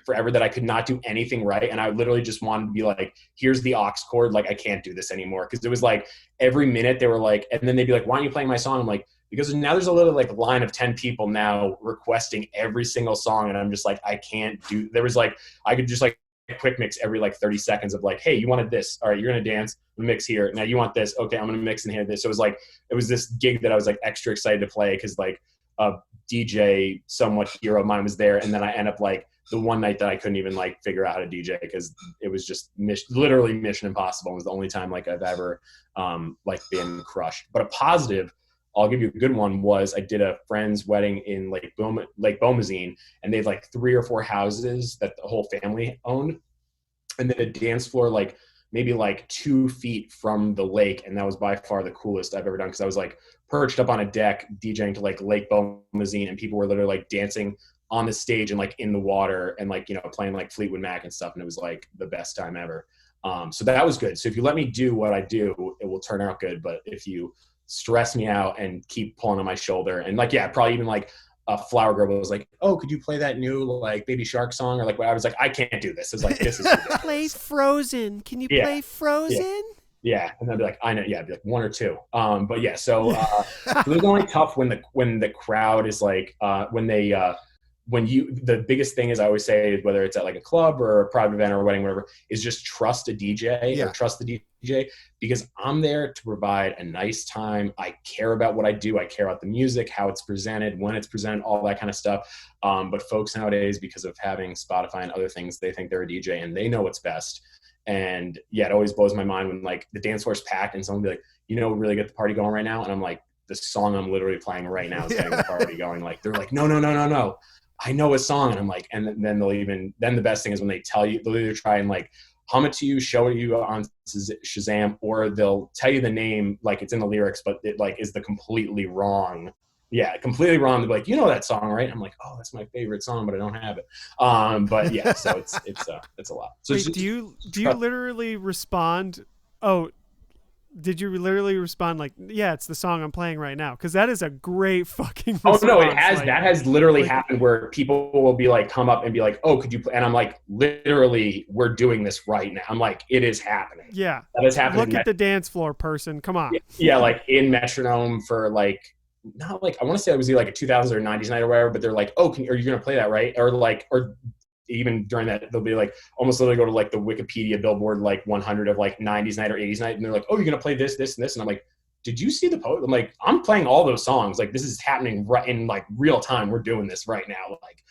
forever that I could not do anything right. And I literally just wanted to be like, here's the aux chord. Like, I can't do this anymore. Cause it was like every minute they were like, and then they'd be like, why aren't you playing my song? I'm like, because now there's a little like line of 10 people now requesting every single song. And I'm just like, I can't do, there was like, I could just like quick mix every like 30 seconds of like, hey, you wanted this. All right, you're going to dance, mix here. Now you want this. Okay, I'm going to mix in here this. So it was like, it was this gig that I was like extra excited to play because like a DJ somewhat hero of mine was there. And then I end up like the one night that I couldn't even like figure out how to DJ because it was just literally mission impossible. It was the only time like I've ever like been crushed. But a positive, I'll give you a good one, was I did a friend's wedding in Lake Bomazine, and they had like 3 or 4 houses that the whole family owned. And then a dance floor like maybe like 2 feet from the lake. And that was by far the coolest I've ever done because I was like perched up on a deck DJing to like Lake Bomazine, and people were literally like dancing on the stage and like in the water and like, you know, playing like Fleetwood Mac and stuff. And it was like the best time ever. So that was good. So if you let me do what I do, it will turn out good. But if you stress me out and keep pulling on my shoulder and like, yeah, probably even like a Flower Girl was like, oh, could you play that new like Baby Shark song? Or like, I was like, I can't do this. It's like, this is ridiculous. Play Frozen. Can you play Frozen? Yeah. And I'd be like, I know. Yeah. I'd be like 1 or 2. But yeah, so it was only tough when the crowd is like, the biggest thing is I always say, whether it's at like a club or a private event or a wedding, whatever, is just trust a DJ or trust the DJ, because I'm there to provide a nice time. I care about what I do. I care about the music, how it's presented, when it's presented, all that kind of stuff. But folks nowadays, because of having Spotify and other things, they think they're a DJ and they know what's best. And yeah, it always blows my mind when like the dance floor is packed and someone will be like, you know, really get the party going right now. And I'm like, the song I'm literally playing right now is getting the party going. Like, they're like, no. I know a song. And I'm like, and then then the best thing is when they tell you, they'll either try and like hum it to you, show it you on Shazam, or they'll tell you the name, like it's in the lyrics, but it like is the completely wrong. Yeah, completely wrong. They'll be like, you know that song, right? I'm like, oh, that's my favorite song, but I don't have it. But yeah, so it's a lot. So wait, do you literally respond? Oh, did you literally respond like, yeah, it's the song I'm playing right now? Because that is a great fucking response. Oh, no, it has. Like, that has literally happened where people will be like, come up and be like, oh, could you play? And I'm like, literally, we're doing this right now. I'm like, it is happening. Yeah. That is happening. Look at the dance floor, person. Come on. Yeah, like in Metronome for like, not like, I want to say it was like a 2000s or 90s night or whatever, but they're like, oh, are you going to play that, right? Or like, or even during that, they'll be like, almost literally go to like the Wikipedia Billboard like 100 of like 90s night or 80s night, and they're like, oh, you're gonna play this, this, and this, and I'm like, did you see the post? I'm like, I'm playing all those songs. Like, this is happening right in like real time. We're doing this right now. Like,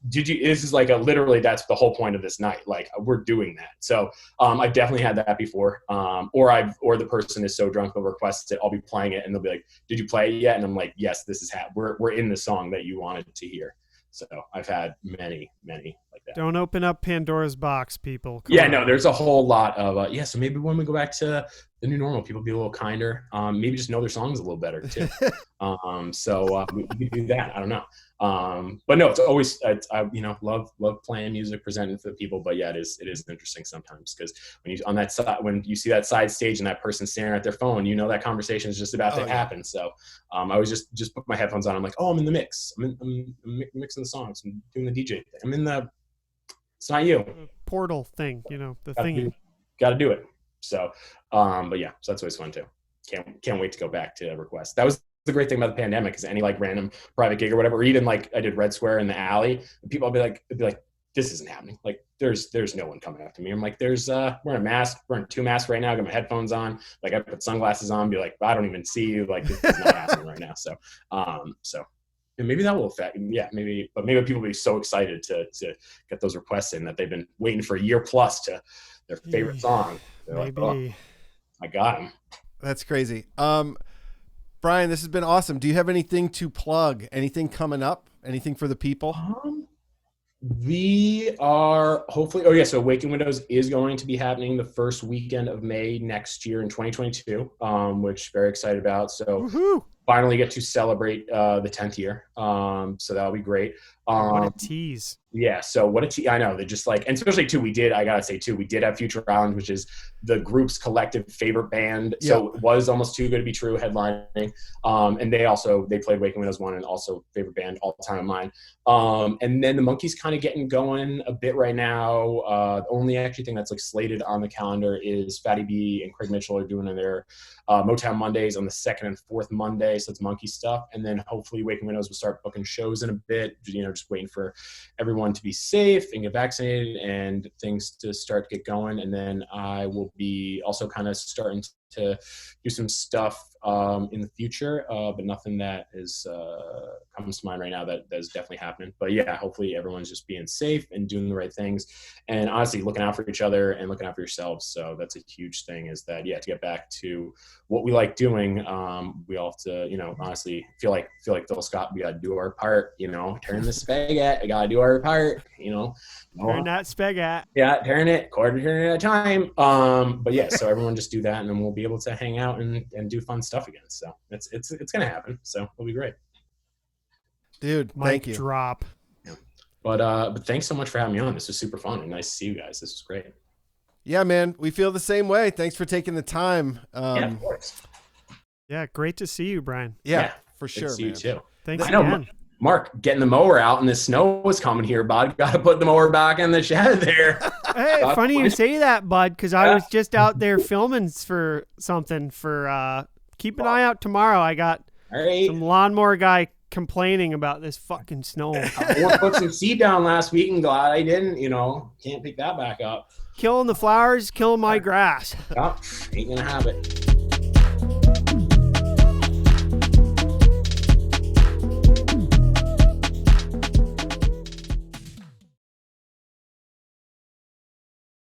this is like literally, that's the whole point of this night. Like, we're doing that. So I've definitely had that before. Or the person is so drunk they'll request it. I'll be playing it and they'll be like, did you play it yet? And I'm like, yes, this is we're in the song that you wanted to hear. So I've had many like that. Don't open up Pandora's box, people. Come on. No, there's a whole lot of, so maybe when we go back to the new normal, people be a little kinder, maybe just know their songs a little better too. So we can do that. I don't know. But no, it's always, I love playing music, presenting for the people, but yeah, it is interesting sometimes because when you see that side stage and that person staring at their phone, you know, that conversation is just about to happen. So I always just put my headphones on. I'm like, oh, I'm in the mix. I'm mixing the songs. I'm doing the DJ thing. It's not you. Portal thing, the thingy. Got to do it. So, but yeah, so that's always fun too. Can't wait to go back to requests. That was the great thing about the pandemic, is any like random private gig or whatever, or even like I did Red Square in the alley, and people would be like, this isn't happening. Like there's no one coming after me. I'm like, wearing a mask, wearing 2 masks right now, got my headphones on, like I put sunglasses on, be like, I don't even see you. Like this is not happening right now. So, and maybe that will affect, maybe people will be so excited to get those requests in that they've been waiting for a year plus to their favorite song. They're maybe. Like, oh, I got him. That's crazy. Brian, this has been awesome. Do you have anything to plug? Anything coming up? Anything for the people? We are hopefully, so Waking Windows is going to be happening the first weekend of May next year in 2022, which very excited about. So Woohoo! finally get to celebrate the 10th year. So that'll be great. What a tease. Yeah, so what I know, they just like, and especially too, we did have Future Island, which is the group's collective favorite band. So it was almost too good to be true headlining. And they played Waking Windows 1 and also favorite band all the time of mine. And then the Monkees kind of getting going a bit right now. The only actually thing that's like slated on the calendar is Fatty B and Craig Mitchell are doing their Motown Mondays on the 2nd and 4th Monday. So it's Monkey stuff. And then hopefully Waking Windows will start booking shows in a bit, just waiting for everyone to be safe and get vaccinated and things to start to get going. And then I will be also kind of starting to do some stuff in the future, but nothing that is comes to mind right now that is definitely happening. But yeah, hopefully everyone's just being safe and doing the right things, and honestly looking out for each other and looking out for yourselves. So that's a huge thing, is that to get back to what we like doing, we all have to honestly feel like Phil Scott, we gotta do our part, turn the spaghetti, I gotta do our part, turn that spaghetti. Yeah, turn it quarter turn at a time. But yeah, so everyone just do that, and then we'll be able to hang out and do fun stuff again. So it's gonna happen. So it'll be great. Dude, thank you. Drop. Yeah. But thanks so much for having me on. This was super fun and nice to see you guys. This was great. Yeah, man, we feel the same way. Thanks for taking the time. Yeah, of course. Yeah, great to see you, Brian. Yeah, for sure. See you too. Thanks I know, again. Mark, getting the mower out and the snow was coming here, bud. Got to put the mower back in the shed there. Hey, funny you say that, bud, because I was just out there filming for something for keep an eye out tomorrow. I got some lawnmower guy complaining about this fucking snow. I put some seed down last week and glad I didn't, can't pick that back up. Killing the flowers, killing my grass. Yep, ain't gonna have it.